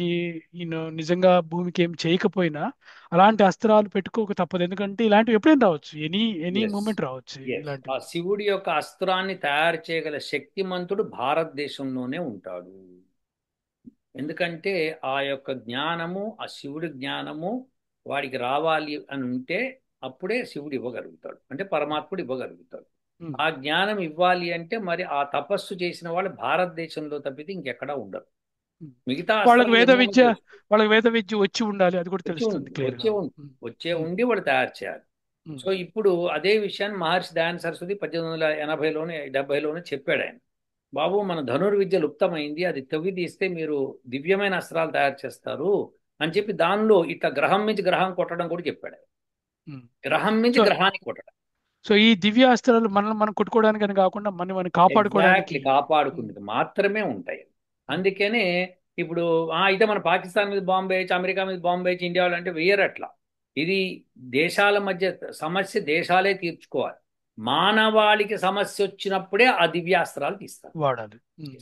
నిజంగా భూమికి ఏం చేయకపోయినా అలాంటి అస్త్రాలు పెట్టుకోక తప్పదు. ఎందుకంటే ఇలాంటివి ఎప్పుడైనా రావచ్చు, ఎనీ ఎస్ మూమెంట్ రావచ్చు ఎస్ ఆ ఇలాంటివి. శివుడి యొక్క అస్త్రాన్ని తయారు చేయగల శక్తిమంతుడు భారతదేశంలోనే ఉంటాడు. ఎందుకంటే ఆ యొక్క జ్ఞానము, ఆ శివుడి జ్ఞానము వాడికి రావాలి అని ఉంటే అప్పుడే శివుడు ఇవ్వగలుగుతాడు, అంటే పరమాత్ముడు ఇవ్వగలుగుతాడు. ఉమ్. ఆ జ్ఞానం ఇవ్వాలి అంటే మరి ఆ తపస్సు చేసిన వాళ్ళు భారతదేశంలో తప్పితే ఇంకెక్కడా ఉండరు. ఉమ్. మిగతా వాళ్ళకి అస్త్రాలు వేద ఎన్నో విద్య చేయొచ్చు. వాళ్ళకి వేద విద్య వచ్చి ఉండాలి, అది కూడా వచ్చే తెలుస్తుంది ఉంది క్లియర్ గా. వచ్చే ఉంది ఉమ్. వచ్చే ఉమ్. ఉండి వాళ్ళు తయారు చేయాలి. ఉమ్. సో ఇప్పుడు అదే విషయాన్ని మహర్షి దయానంద సరస్వతి 1880లోనే 70లోనే చెప్పాడు ఆయన. బాబు మన ధనుర్విద్య లుప్తమైంది, అది తవ్వి తీస్తే మీరు దివ్యమైన అస్త్రాలు తయారు చేస్తారు అని చెప్పి దానిలో ఇట్లా గ్రహం నుంచి గ్రహం కొట్టడం కూడా చెప్పాడు ఆయన. ఉమ్. గ్రహం నుంచి సో గ్రహానికి కొట్టడం. సో ఈ దివ్యాస్త్రాలు మనల్ని మనం కొట్టుకోవడానికి అని కాకుండా మనం కాపాడుకోవడానికి. ఎగ్జాక్ట్లీ ఉమ్. కాపాడుకుందుకు మాత్రమే ఉంటాయి. ఉమ్. అందుకనే ఇప్పుడు అయితే మన పాకిస్తాన్ మీద బాంబు వేయచ్చు, అమెరికా మీద బాంబు వేయచ్చు, ఇండియా వాళ్ళు అంటే వేయరట్లా. ఇది దేశాల మధ్య సమస్య దేశాలే తీర్చుకోవాలి. మానవాళికి సమస్య వచ్చినప్పుడే ఆ దివ్యాస్త్రాలు తీస్తారు. వాడాలి. ఉమ్.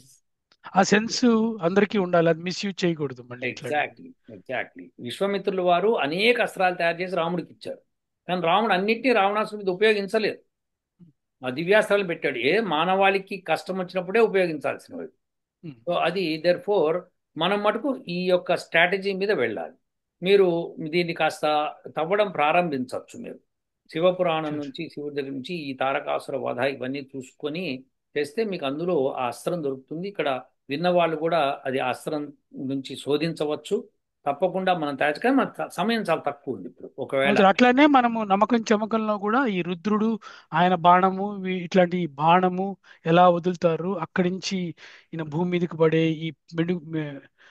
ఆ సెన్స్ అందరికీ ఉండాలి, అది మిస్యూజ్ చేయకూడదు మళ్ళీ ఇట్లాంటివి. ఎగ్జాక్ట్లీ ఎగ్జాక్ట్లీ విశ్వామిత్రుల వారు అనేక అస్త్రాలు తయారు చేసి రాముడికి ఇచ్చారు. కానీ రాముడు అన్నిటినీ రావణాసురుడి మీద ఉపయోగించలేదు. ఆ దివ్యాస్త్రాలు పెట్టాడు మానవాళికి కష్టం వచ్చినప్పుడే ఉపయోగించాల్సినవి. ఉమ్. సో అది దెర్ ఫోర్ మనం మటుకు ఈ యొక్క స్ట్రాటజీ మీద వెళ్ళాలి. మీరు దీన్ని కాస్త తవ్వడం ప్రారంభించవచ్చు. మీరు శివపురాణం Sure. నుంచి, శివుడి దగ్గర నుంచి ఈ తారకాసుర వధ ఇవన్నీ చూసుకొని చేస్తే మీకు అందులో ఆ అస్త్రం దొరుకుతుంది. ఇక్కడ విన్న వాళ్ళు కూడా అది ఆ అస్త్రం నుంచి శోధించవచ్చు. తప్పకుండా మనం తయారు కానీ మన సమయం చాలా తక్కువ ఉంది ఇప్పుడు. ఒకవేళ అవును సార్, అట్లానే మనము నమ్మకం చమకంలో కూడా ఈ రుద్రుడు, ఆయన బాణము, ఇట్లాంటి బాణము ఎలా వదులుతారు, అక్కడి నుంచి ఈయన భూమి మీదకి పడే ఈ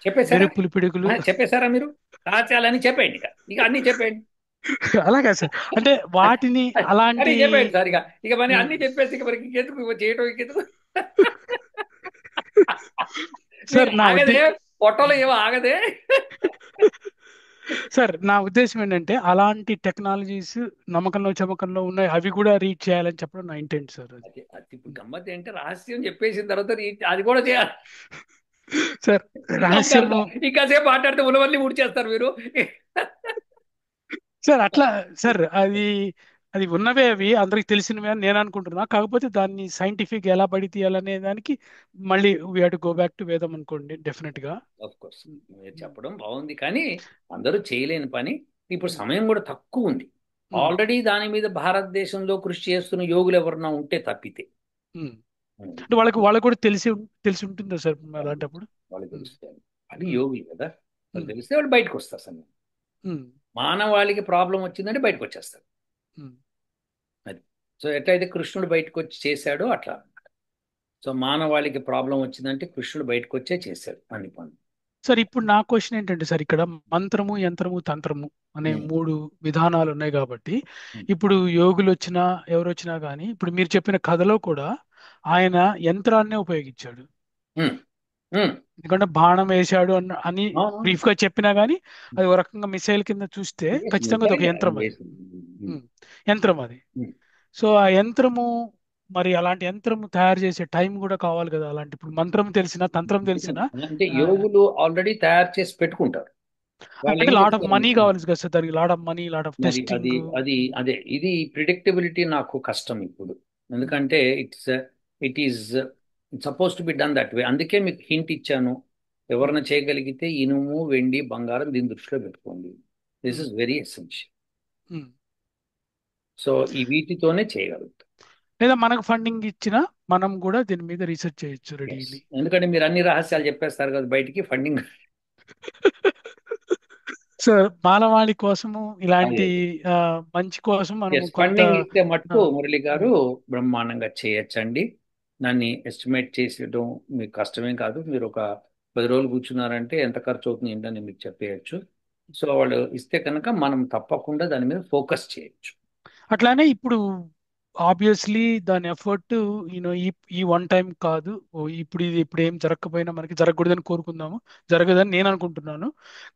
చెప్పేశారా? మెరుపులు పిడుగులు. చెప్పేశారా మీరు? రహస్యాలని చెప్పండి, ఇక అన్ని చెప్పండి. అలాగా సార్, అంటే వాటిని అని అలాంటి. చెప్పండి సార్. ఇక మరి ఉమ్. అన్ని చెప్పేసి ఇక మరి ఇంకెందుకు ఇక చేయటం ఇంకెందుకు? సార్ మీకు నా ఆగదే, పొట్టలో ఏమో ఆగదే. సార్ నా ఉద్దేశం ఏంటంటే, అలాంటి టెక్నాలజీస్ నమ్మకంలో చమకంలో ఉన్నాయి, అవి కూడా రీచ్ చేయాలని చెప్పడం నా ఇంటెంట్ సార్ అది. అది అది ఇప్పుడు గమ్మత్ ఏంటంటే రహస్యం చెప్పేసిన తర్వాత అది కూడా చేయాలి. సార్ రహస్యము. ఇంకాసేపు మాట్లాడితే ఉలవల్లి ఊడ్చేస్తారు మీరు. సార్ అట్లా. సార్ అది అది ఉన్నవే, అవి అందరికి తెలిసినవే అని నేను అనుకుంటున్నా. కాకపోతే దాన్ని సైంటిఫిక్ ఎలా బడి తీయాలనే దానికి మళ్ళీ we have to go back to వేదం అనుకోండి, డెఫినెట్ గా. ఆఫ్ కోర్స్ మీరు చెప్పడం బాగుంది కానీ అందరూ చేయలేని పని. ఇప్పుడు సమయం కూడా తక్కువ ఉంది. ఆల్రెడీ దాని మీద భారతదేశంలో కృషి చేస్తున్న యోగులు ఎవరన్నా ఉంటే తప్పితే. అంటే వాళ్ళకి కూడా తెలిసి ఉంటుందా సార్ అలాంటప్పుడు? వాళ్ళు ఉమ్. తెలుస్తాయి. అది ఉమ్. యోగులు కదా, వాళ్ళు ఉమ్. తెలిస్తే వాళ్ళు బయటకు వస్తారు సమయం. ఉమ్. మానవాళికి ప్రాబ్లం వచ్చిందంటే బయటకు వచ్చేస్తాడు. ఉమ్. అది. సో ఎట్లయితే కృష్ణుడు బయటకు వచ్చి చేశాడో అట్లా. సో మానవాళికి ప్రాబ్లం వచ్చిందంటే కృష్ణుడు బయటకు వచ్చే చేశాడు అన్ని పనులు. సార్ ఇప్పుడు నా క్వశ్చన్ ఏంటంటే సార్, ఇక్కడ మంత్రము, యంత్రము, తంత్రము అనే ఉమ్, 3 విధానాలు ఉన్నాయి కాబట్టి, ఉమ్, ఇప్పుడు యోగులు వచ్చినా ఎవరు వచ్చినా కానీ ఇప్పుడు మీరు చెప్పిన కథలో కూడా ఆయన యంత్రాన్నే ఉపయోగించాడు. ఉమ్, ఉమ్. ఎందుకంటే బాణం వేశాడు అని అవును. బ్రీఫ్ గా చెప్పినా గానీ అది ఒక రకంగా మిసైల్ కింద చూస్తే ఖచ్చితంగా అది ఒక మిసైల్ యంత్రం. అది ఉమ్, ఉమ్, యంత్రం అది. ఉమ్. సో ఆ యంత్రము, మరి అలాంటి యంత్రము తయారు చేసే టైం కూడా కావాలి కదా. అలాంటి ఇప్పుడు మంత్రం తెలిసినా తంత్రం తెలిసినా అంటే యోగులు ఆల్రెడీ తయారు చేసి పెట్టుకుంటారు. వాళ్ళు అంటే ఏం లాట్ ఆఫ్ చెప్తారు? మనీ కావాలి కదా సార్, దానికి lot of money, lot of మరి అది టెస్టింగ్. అది అదే ఇది ప్రిడిక్టబిలిటీ నాకు కష్టం ఇప్పుడు. ఎందుకంటే it is suppose to be done that way. అందుకే మీకు హింట్ ఇచ్చాను. ఎవరిని చేయగలిగితే ఇనుము, వెండి, బంగారం దీని దృష్టిలో పెట్టుకోండి. This is very essential. So ఈ వీటితోనే చేయగలుగుతాం. లేదా మనకు ఫండింగ్ ఇచ్చినా మనం కూడా దీని మీద రీసెర్చ్ చేయొచ్చు ఎస్. రెడీలీ. ఎందుకంటే మీరు అన్ని రహస్యాలు చెప్పేస్తారు కదా బయటికి ఫండింగ్. సో మానవాళి కోసము అదే. ఇలాంటి ఆ, మంచి కోసం మనము ఎస్, కొంత ఫండింగ్ ఇస్తే ఆ, మటుకు మురళి గారు ఉమ్, బ్రహ్మాండంగా చేయొచ్చండి. దాన్ని ఎస్టిమేట్ చేసేయడం మీకు కష్టమే కాదు. మీరు ఒక 10 రోజులు కూర్చున్నారంటే ఎంత ఖర్చు అవుతుంది ఏంటని మీకు చెప్పేయచ్చు. సో వాళ్ళు ఇస్తే కనుక మనం తప్పకుండా దాని మీద ఫోకస్ చేయొచ్చు. అట్లానే ఇప్పుడు ఆబ్వియస్లీ దాని ఎఫర్ట్ ఈ ఈ వన్ టైం కాదు. ఇప్పుడు ఇది ఇప్పుడు ఏం జరగకపోయినా మనకి జరగకూడదని కోరుకుందాము, జరగదని నేను అనుకుంటున్నాను.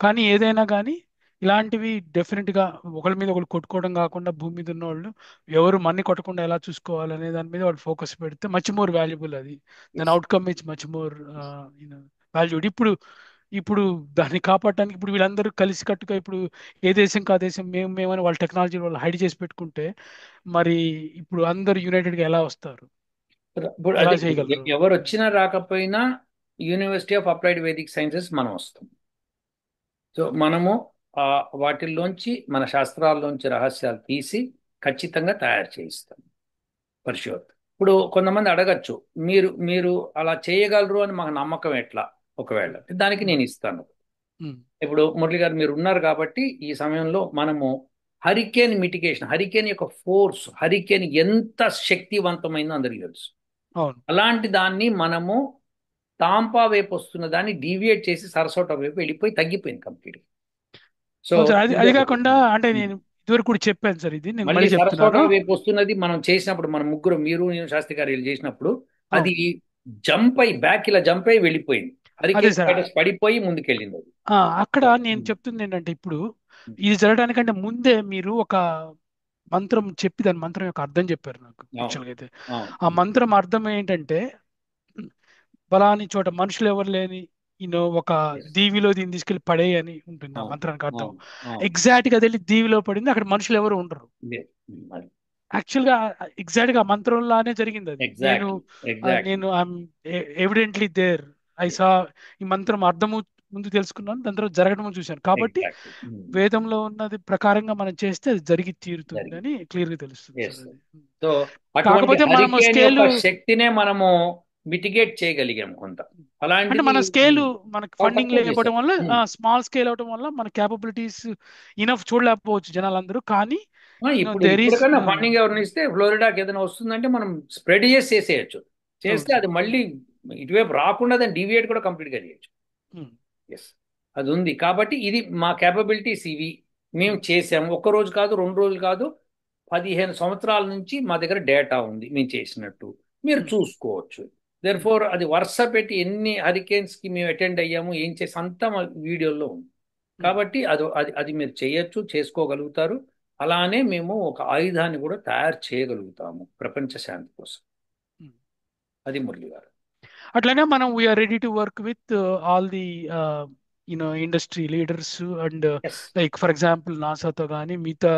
కానీ ఏదైనా కానీ ఇలాంటివి డెఫినెట్ గా ఒకరి మీద ఒకరు కొట్టుకోవడం కాకుండా, భూమి మీద ఉన్న వాళ్ళు ఎవరు మన్ని కొట్టకుండా ఎలా చూసుకోవాలి అనే దాని మీద వాళ్ళు ఫోకస్ పెడితే మచ్ మోర్ వాల్యుబుల్ అది. దాని yes. Outcome is much more valued. ఇప్పుడు ఇప్పుడు దాన్ని కాపాడటానికి ఇప్పుడు వీళ్ళందరూ కలిసి కట్టుగా ఇప్పుడు ఏ దేశం కా దేశం మేమని వాళ్ళ టెక్నాలజీ వాళ్ళు హైడ్ చేసి పెట్టుకుంటే, మరి ఇప్పుడు అందరు యునైటెడ్ గా ఎలా వస్తారు, ఇప్పుడు ఎలా అది చేయగలరు? ఎవరు వచ్చినా రాకపోయినా university of applied Vedic sciences మనం వస్తాం. సో మనము ఆ వాటిల్లోంచి మన శాస్త్రాల్లోంచి రహస్యాలు తీసి ఖచ్చితంగా తయారు చేయిస్తాం. For sure. ఇప్పుడు కొంతమంది అడగచ్చు, మీరు మీరు అలా చేయగలరు అని మాకు నమ్మకం ఎట్లా? ఒకవేళ దానికి నేను ఇస్తాను. ఇప్పుడు మురళి గారు మీరు ఉన్నారు కాబట్టి ఈ సమయంలో మనము హరికేన్ మిటిగేషన్, హరికేన్ యొక్క ఫోర్స్, హరికేన్ ఎంత శక్తివంతమైందో అందరికీ తెలుసు. అవును. అలాంటి దాన్ని మనము తాంపా వైపు వస్తున్న దాన్ని డీవియేట్ చేసి సరస్వత వైపు వెళ్ళిపోయి తగ్గిపోయింది కంప్లీట్. సో అవును సార్, అది అది ఇదొకటి. కాకుండా అంటే నేను ఇదివరకు కూడా చెప్పాను సార్, ఇది నేను మళ్ళీ మళ్ళీ సరస్వత చెప్తున్నాను. వైపు వస్తున్నది మనం చేసినప్పుడు, మనం ముగ్గురు, మీరు నేను శాస్త్రి గారు వీళ్ళు చేసినప్పుడు అది అవును. జంప్ అయి బ్యాక్ ఇలా జంప్ అయి వెళ్ళిపోయింది. అదే హరికేన్ సార్. స్టేటస్ పడిపోయి ముందుకెళ్ళింది అది. అక్కడ నేను చెప్తుంది ఏంటంటే, ఇప్పుడు ఇది జరగడానికంటే ముందే మీరు ఒక మంత్రం చెప్పి దాని మంత్రం యొక్క అర్థం చెప్పారు నాకు అవును. యాక్చువల్గా అయితే. అవును. ఆ మంత్రం అర్థం ఏంటంటే, బలాని చోట మనుషులు ఎవరు లేని ఒక ఎస్. దీవిలో దీన్ని తీసుకెళ్లి పడేయి అని ఉంటుంది ఆ అవును. మంత్రానికి అర్థం. అవును. అవును. ఎగ్జాక్ట్ గా అది వెళ్ళి దీవిలో పడింది, అక్కడ మనుషులు ఎవరు ఉండరు. ఇదే. అది యాక్చువల్ గా ఎగ్జాక్ట్ గా ఆ మంత్రంలానే జరిగింది అది. నేను ఎగ్జాక్ట్లీ. ఎగ్జాక్ట్లీ. నేను I'm evidently there. I saw. ఈ మంత్రం అర్థము ముందు తెలుసుకున్నాను, దాని తర్వాత జరగడం చూశాను కాబట్టి ఎగ్జాక్ట్లీ. వేదంలో ఉన్నది ప్రకారంగా మనం చేస్తే అది జరిగి తీరుతుంది జరిగింది. అని క్లియర్ గా తెలుస్తుంది సార్ ఎస్. అది. సో అటువంటి కాకపోతే మనము హరికేన్ యొక్క స్కేలు, శక్తినే మనము మిటిగేట్ చేయగలిగాం కొంత. అంటే అలాంటిది మన స్కేలు మనకి చాలా ఫండింగ్ తక్కువ లేకపోవడం చేశారు. వల్ల, స్మాల్ స్కేల్ అవడం వల్ల మన క్యాపబిలిటీస్ ఇనఫ్ చూడలేకపోవచ్చు జనాలందరూ. కానీ ఇప్పుడు దేర్ ఈస్. ఇప్పటికన్నా ఫండింగ్ ఎవరిని ఇస్తే ఫ్లోరిడాకి ఏదైనా వస్తుందంటే మనం స్ప్రెడ్ చేసి చేసేయచ్చు. అవును చేస్తే సార్. అది మళ్ళీ ఇటువైపు రాకుండా దాన్ని డీవియేట్ కూడా కంప్లీట్గా చేయొచ్చు. ఉమ్, ఎస్. అది ఉంది కాబట్టి ఇది మా క్యాపబిలిటీస్ ఇవి. మేము ఉమ్, చేసాము. ఒక్క రోజు కాదు, 2 రోజులు కాదు, 15 సంవత్సరాల నుంచి మా దగ్గర డేటా ఉంది మేము చేసినట్టు. మీరు ఉమ్, చూసుకోవచ్చు. ఉమ్, దెర్ఫోర్ అది వరుస పెట్టి ఎన్ని హరికేన్స్కి మేము అటెండ్ అయ్యాము, ఏం చేసి అంతా మా వీడియోలో ఉంది. ఉమ్, కాబట్టి అది అది అది మీరు చేయొచ్చు, చేసుకోగలుగుతారు. అలానే మేము ఒక ఆయుధాన్ని కూడా తయారు చేయగలుగుతాము ప్రపంచ శాంతి కోసం. ఉమ్. అది మురళి గారు. అట్లనే మనం we are ready to work with all the industry leaders and ఎస్. లైక్ ఫర్ ఎగ్జాంపుల్ నాసాతో కానీ మిగతా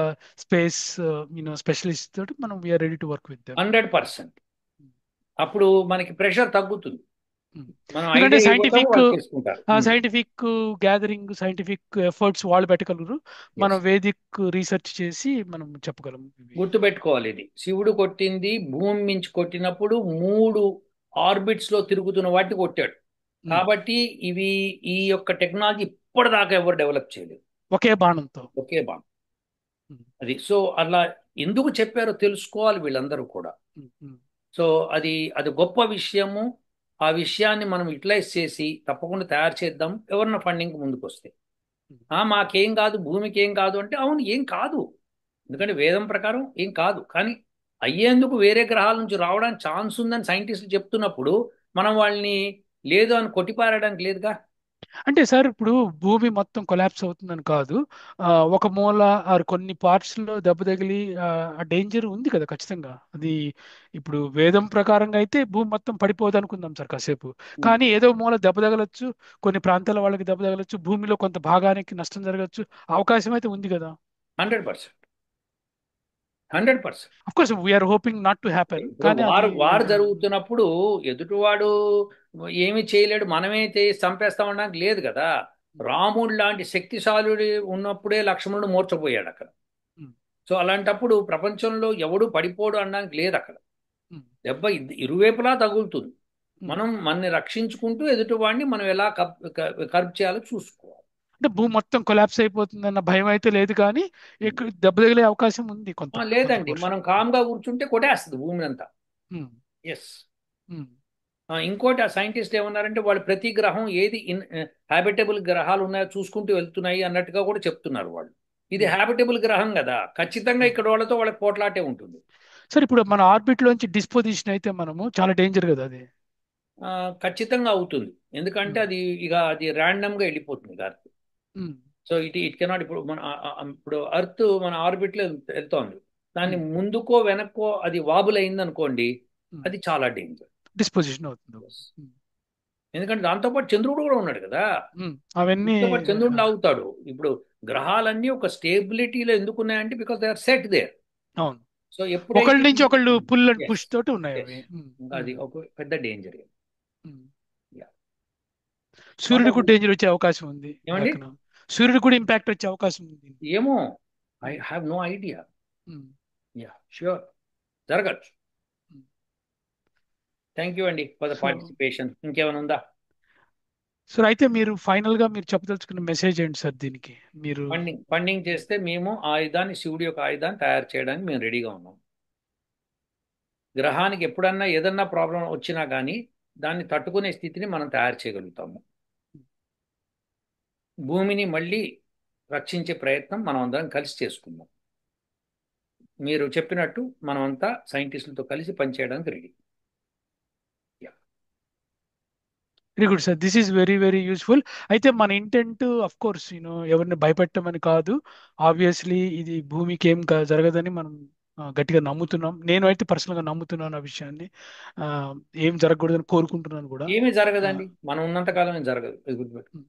స్పేస్ స్పెషలిస్ట్ తోటి మనం we are ready to work with them. 100%. అప్పుడు మనకి ప్రెషర్ తగ్గుతుంది. మనం ఎందుకంటే ఐడియా ఇవ్వటం సైంటిఫిక్ వాళ్ళు చేసుకుంటారు. సైంటిఫిక్ గ్యాదరింగ్, సైంటిఫిక్ ఎఫర్ట్స్ వాళ్ళు పెట్టగలరు. మనం ఎస్. వేదిక్ రీసెర్చ్ చేసి మనం చెప్పగలం ఇవి. గుర్తుపెట్టుకోవాలి, ఇది శివుడు కొట్టింది భూమి మించి కొట్టినప్పుడు 3 ఆర్బిట్స్ లో తిరుగుతున్న వాటిని కొట్టాడు. ఉమ్, కాబట్టి ఇవి ఈ యొక్క టెక్నాలజీ ఇప్పటిదాకా ఎవరు డెవలప్ చేయలేదు. ఒకే బాణంతో. ఒకే బాణం. ఉమ్, అది సో అలా ఎందుకు చెప్పారో తెలుసుకోవాలి వీళ్ళందరూ కూడా. ఉమ్, ఉమ్, సో అది అది గొప్ప విషయము. ఆ విషయాన్ని మనం యూటిలైజ్ చేసి తప్పకుండా తయారు చేద్దాం ఎవరన్నా ఫండింగ్ ముందుకు వస్తే. ఉమ్. మాకేం కాదు, భూమికి ఏం కాదు అంటే అవును ఏం కాదు. ఎందుకంటే వేదం ప్రకారం ఏం కాదు, కానీ అయ్యేందుకు వేరే గ్రహాల నుంచి రావడానికి ఛాన్స్ ఉందని సైంటిస్టులు చెప్తున్నప్పుడు మనం వాళ్ళని లేదు అని కొట్టిపారడానికి లేదుగా. అంటే సార్ ఇప్పుడు భూమి మొత్తం కొలాప్స్ అవుతుందని కాదు, ఒక మూల ఆర్ కొన్ని పార్ట్స్ లో దెబ్బ తగిలి ఆ డేంజర్ ఉంది కదా ఖచ్చితంగా అది. ఇప్పుడు వేదం ప్రకారంగా అయితే భూమి మొత్తం పడిపోదు అనుకుందాం సార్ కాసేపు. కానీ ఏదో మూల దెబ్బ తగలచ్చు, కొన్ని ప్రాంతాల వాళ్ళకి దెబ్బ తగలచ్చు, భూమిలో కొంత భాగానికి నష్టం జరగచ్చు, అవకాశం అయితే ఉంది కదా. 100%. 100%. Of course we're hoping not to happen, ఇప్పుడు కానీ అది వారు వారు జరుగుతున్నప్పుడు ఎదుటివాడు ఏమి చేయలేడు, మనమే చంపేస్తామనడానికి లేదు కదా. రాముడు లాంటి శక్తిశాలుడు ఉన్నప్పుడే లక్ష్మణుడు మూర్ఛపోయాడు అక్కడ. ఉమ్, సో అలాంటప్పుడు ప్రపంచంలో ఎవడు పడిపోడు అనడానికి లేదు అక్కడ. ఉమ్, దెబ్బ ఇరువైపులా తగులుతుంది. ఉమ్. మనం మనని రక్షించుకుంటూ ఎదుటివాడిని మనం ఎలా కర్బ్ చేయాలో చూసుకోవాలి. అంటే భూమి మొత్తం కొలాప్స్ అయిపోతుందన్న భయం అయితే లేదు, కానీ దెబ్బ తగిలే అవకాశం ఉంది కొంత కొంత లేదండి, పోర్షన్. మనం కామ్గా కూర్చుంటే కొట్టేస్తుంది భూమిని అంతా. ఎస్. ఇంకోటి ఆ సైంటిస్ట్ ఏమన్నారంటే వాళ్ళు ప్రతి గ్రహం ఏది హ్యాబిటబుల్ గ్రహాలు ఉన్నాయో చూసుకుంటూ వెళ్తున్నాయి అన్నట్టుగా కూడా చెప్తున్నారు వాళ్ళు. ఇది హ్యాబిటబుల్ గ్రహం కదా, ఖచ్చితంగా ఇక్కడ వాళ్ళతో వాళ్ళకి పోట్లాటే ఉంటుంది. సార్ ఇప్పుడు మన ఆర్బిట్ లోంచి డిస్పోజిషన్ అయితే మనము చాలా డేంజర్ కదా అది. ఖచ్చితంగా అవుతుంది. ఎందుకంటే ఉమ్, అది ర్యాండమ్గా వెళ్ళిపోతుంది గాలి. ఉమ్, సో ఇట్ కెనాట్. ఇప్పుడు మన ఇప్పుడు అర్త్ మన ఆర్బిట్లో వెళ్తోంది, దాన్ని ఉమ్, ముందుకో వెనక్కో అది వాబుల్ అయింది అనుకోండి, అది చాలా డేంజర్. డిస్పోజిషన్ అవుతుంది. ఉమ్, ఎందుకంటే దాంతోపాటు చంద్రుడు కూడా ఉన్నాడు కదా. అవన్నీ. దాంతోపాటు చంద్రుడు లాగుతాడు. ఇప్పుడు గ్రహాలన్నీ ఒక స్టేబిలిటీలో ఎందుకు ఉన్నాయంటే because they are set there. అవును, సో ఒకళ్ళ ఎప్పుడైతే నుంచి ఒకళ్ళు పుల్ అండ్ ఎస్ పుష్ తోటి ఉన్నాయి ఎస్ అవి. ఇంకా అది ఒక పెద్ద డేంజర్. ఉమ్. సూర్యుడికి కూడా డేంజర్ వచ్చే అవకాశం ఉంది ఏమండి? లేకనా? సూర్యుడికి కూడా ఇంపాక్ట్ వచ్చే అవకాశం ఉంది. ఏమో, I um, have no idea. Um, yeah sure, జరగచ్చు. ఉమ్. థ్యాంక్ యూ అండి ఫర్ ద సో పార్టిసిపేషన్. ఇంకేమైనా ఉందా? సార్ అయితే మీరు ఫైనల్ గా మీరు చెప్పదలుచుకున్న మెసేజ్ ఏంటి సార్ దీనికి? మీరు ఫండింగ్ చేస్తే మేము ఆయుధాన్ని, శివుడి యొక్క ఆయుధాన్ని తయారు చేయడానికి మేము రెడీగా ఉన్నాం. గ్రహానికి ఎప్పుడన్నా ఏదన్నా ప్రాబ్లం వచ్చినా కానీ దాన్ని తట్టుకునే స్థితిని మనం తయారు చేయగలుగుతాము. భూమిని మళ్ళీ రక్షించే ప్రయత్నం మనం అందరం కలిసి చేసుకుందాం. మీరు చెప్పినట్టు మనమంతా సైంటిస్టులతో కలిసి పనిచేయడానికి ready. Very good sir, this is very very useful. అయితే మన ఇంటెంట్ అఫ్ కోర్స్ ఎవరిని భయపెట్టమని కాదు. ఆబ్వియస్లీ ఇది భూమికి ఏం జరగదని మనం గట్టిగా నమ్ముతున్నాం. నేను అయితే పర్సనల్ గా నమ్ముతున్నాను ఆ విషయాన్ని. ఆ, ఏం జరగకూడదని కోరుకుంటున్నాను కూడా. ఏమీ ఆ, జరగదండి, మనం ఉన్నంత కాలం ఏం జరగదు, ఇది గుర్తుపెట్టు. ఉమ్,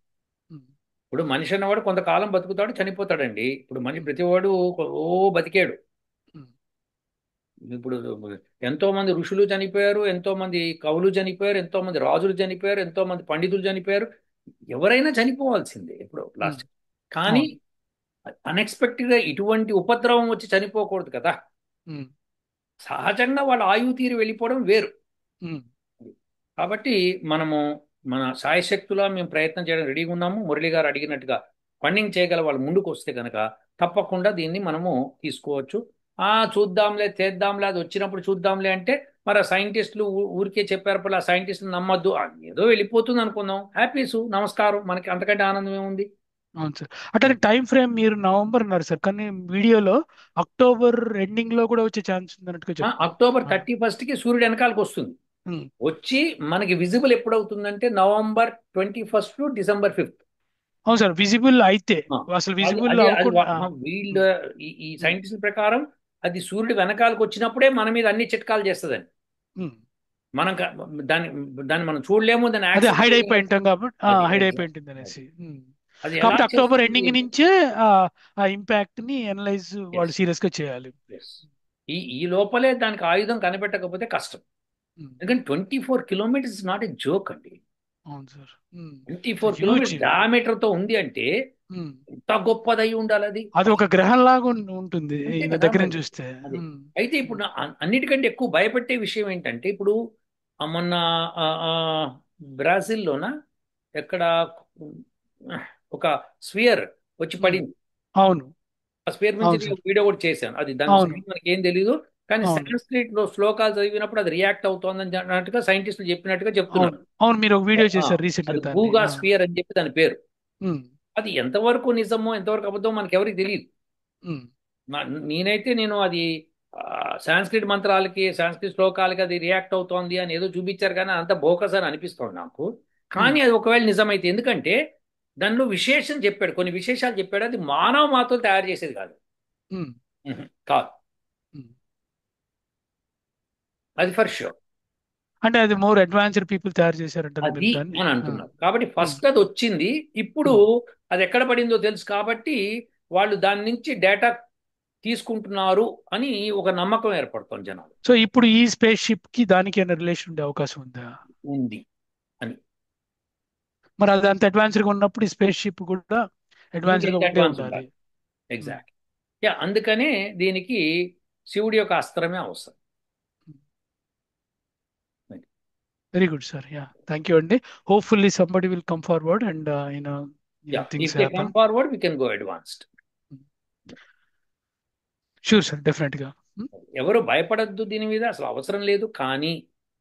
ఉమ్, ఇప్పుడు మనిషి అన్నవాడు కొంతకాలం బతుకుతాడు, చనిపోతాడండి. ఇప్పుడు మనిషి ఉమ్, ప్రతివాడు ఓ బతికాడు. ఉమ్, ఇప్పుడు ఎంతో మంది ఋషులు చనిపోయారు, ఎంతో మంది కవులు చనిపోయారు, ఎంతో మంది రాజులు చనిపోయారు, ఎంతో మంది పండితులు చనిపోయారు. ఎవరైనా చనిపోవాల్సిందే ఇప్పుడు ఉమ్. లాస్ట్. కానీ అవును. అన్ఎక్స్పెక్టెడ్ గా ఇటువంటి ఉపద్రవం వచ్చి చనిపోకూడదు కదా. ఉమ్, సహజంగా వాళ్ళ ఆయువు తీరి వెళ్ళిపోవడం వేరు. ఉమ్. కాబట్టి మనము మన శాయశక్తులా మేము ప్రయత్నం చేయడానికి రెడీగా ఉన్నాము. మురళి గారు అడిగినట్టుగా ఫండింగ్ చేయగల వాళ్ళు ముందుకు వస్తే కనుక తప్పకుండా దీన్ని మనము తీసుకోవచ్చు. చూద్దాంలే చేద్దాంలే, అది వచ్చినప్పుడు చూద్దాంలే అంటే మరి ఆ సైంటిస్టులు ఊరికే చెప్పారు పలు, ఆ సైంటిస్టులు నమ్మద్దు. ఏదో వెళ్ళిపోతుంది అనుకుందాం. హ్యాపీసు, నమస్కారం, మనకి అంతకంటే ఆనందం ఏముంది. అవును సార్. అంటే టైం ఫ్రేమ్ మీరు నవంబర్ అన్నారు సార్, కానీ వీడియోలో అక్టోబర్ ఎండింగ్ లో కూడా వచ్చే ఛాన్స్ ఉందన్నట్టుగా చెప్తున్నారు. అక్టోబర్ 31కి సూర్యుడు వెనకాలకు వస్తుంది. ఉమ్. వచ్చి మనకి విజిబుల్ ఎప్పుడవుతుందంటే నవంబర్ 21 టు డిసెంబర్ 5. అవును సార్, విజిబుల్ అయితే అసలు అది విజిబుల్ అది అది అవ్వకుండా. వీళ్ళ ఉమ్, ఈ ఉమ్, సైంటిస్టుల ప్రకారం అది సూర్యుడు వెనకాలకు వచ్చినప్పుడే మన మీద అన్ని చిట్కాలు చేస్తుందని. ఉమ్. మనం దాన్ని దాన్ని మనం చూడలేము, దాన్ని అదే యాక్సెస్ హైడ్ అయిపోయి చేయలేము. ఉంటాం కాబట్టి, అది హైడ్ అది అయిపోయి ఉంటుంది అది అనేసి. అది ఎలా కాబట్టి అక్టోబర్ చేస్తుంది ఎండింగ్ ఏంటి? నుంచే ఆ ఆ ఇంపాక్ట్ ని అనలైజ్ వాళ్ళు ఎస్ సీరియస్ గా చేయాలి. ఎస్. ఈ ఈ లోపలే దానికి ఆయుధం కనిపెట్టకపోతే కష్టం. ఉమ్, ఎందుకంటే 24 కిలోమీటర్స్ నాట్ ఏ జోక్ అండి. అవును సార్. 24 kilometres huge. డయామీటర్ తో ఉంది అంటే ఎంత గొప్పదై ఉండాలి అది. అది ఒక గ్రహం లాగా ఉంటుంది అంతే ఇంకా కదా దగ్గర నుంచి మరి. చూస్తే. అది ఉమ్, అయితే ఇప్పుడు అన్నిటికంటే ఎక్కువ భయపెట్టే విషయం ఏంటంటే ఇప్పుడు మొన్న ఆ, ఆ, బ్రాజిల్లోన ఎక్కడ ఒక స్పియర్ వచ్చి పడింది. అవును. ఆ స్పేర్ నుంచి అవును నేను సార్. వీడియో కూడా చేశాను. అది దాని అవును. సైన్స్ మనకి ఏం తెలియదు, కానీ అవును. సాంస్క్రిట్ లో శ్లోకాలు చదివినప్పుడు అది రియాక్ట్ అవుతోందని అన్నట్టుగా సైంటిస్టులు చెప్పినట్టుగా అవును. చెప్తున్నారు. అవును. మీరు ఒక వీడియో ఆ, చేశారు రీసెంట్ గా అది దాన్ని. గూగా స్పియర్ అని చెప్పి దాని పేరు. ఉమ్, అది ఎంతవరకు నిజమో ఎంతవరకు అబద్ధమో మనకి ఎవరికి తెలియదు. ఉమ్, నేను అది సాంస్క్రిట్ మంత్రాలకి సాంస్క్రిట్ శ్లోకాలకి అది రియాక్ట్ అవుతోంది అని ఏదో చూపించారు, కానీ అంత బోకస్ అని అనిపిస్తోంది నాకు. ఉమ్, కానీ అది ఒకవేళ నిజమైతే, ఎందుకంటే దానిలో విశేషం చెప్పాడు, కొన్ని విశేషాలు చెప్పాడు, అది మానవ మాతలు తయారు చేసేది కాదు. ఉమ్, కాదు, ఉమ్. అది ఫర్ షూర్. అంటే అది మోర్ అడ్వాన్స్డ్ పీపుల్ తయారు చేశారంటారా మీరు అది దాన్ని? అని ఆ, అంటున్నారు. కాబట్టి ఉమ్, ఫస్ట్ అది వచ్చింది. ఇప్పుడు ఉమ్. అది ఎక్కడ పడిందో తెలుసు కాబట్టి వాళ్ళు దాని నుంచి డేటా తీసుకుంటున్నారు అని ఒక నమ్మకం ఏర్పడుతుంది జనాలు. సో ఇప్పుడు ఈ స్పేస్ షిప్ కి దానికి ఏమైనా రిలేషన్ ఉండే అవకాశం ఉందా? ఉంది అని. మరి అది అంత అడ్వాన్స్డ్ గా ఉన్నప్పుడు ఈ స్పేస్ షిప్ కూడా అడ్వాన్స్డ్ గా ఇంకెంత ఉండే అడ్వాన్స్ ఉండాలి. ఉండాలి. ఉమ్, ఎగ్జాక్ట్. యా, అందుకనే దీనికి శివుడి యొక్క అస్త్రమే అవసరం. Very good sir. Yeah, thank you అండి. Hopefully somebody will come forward and yeah, things if they come happen. Forward we can go advanced. Sure sir, definite గా. ఎవరు భయపడద్దు దీని మీద, అసలు అవసరం లేదు. కానీ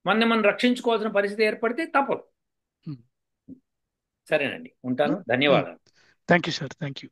మనం రక్షించుకోవాల్సిన పరిస్థితి ఏర్పడితే తప్పదు. సరేనండి, ఉంటాను. ధన్యవాదాలు. Thank you sir. Thank you.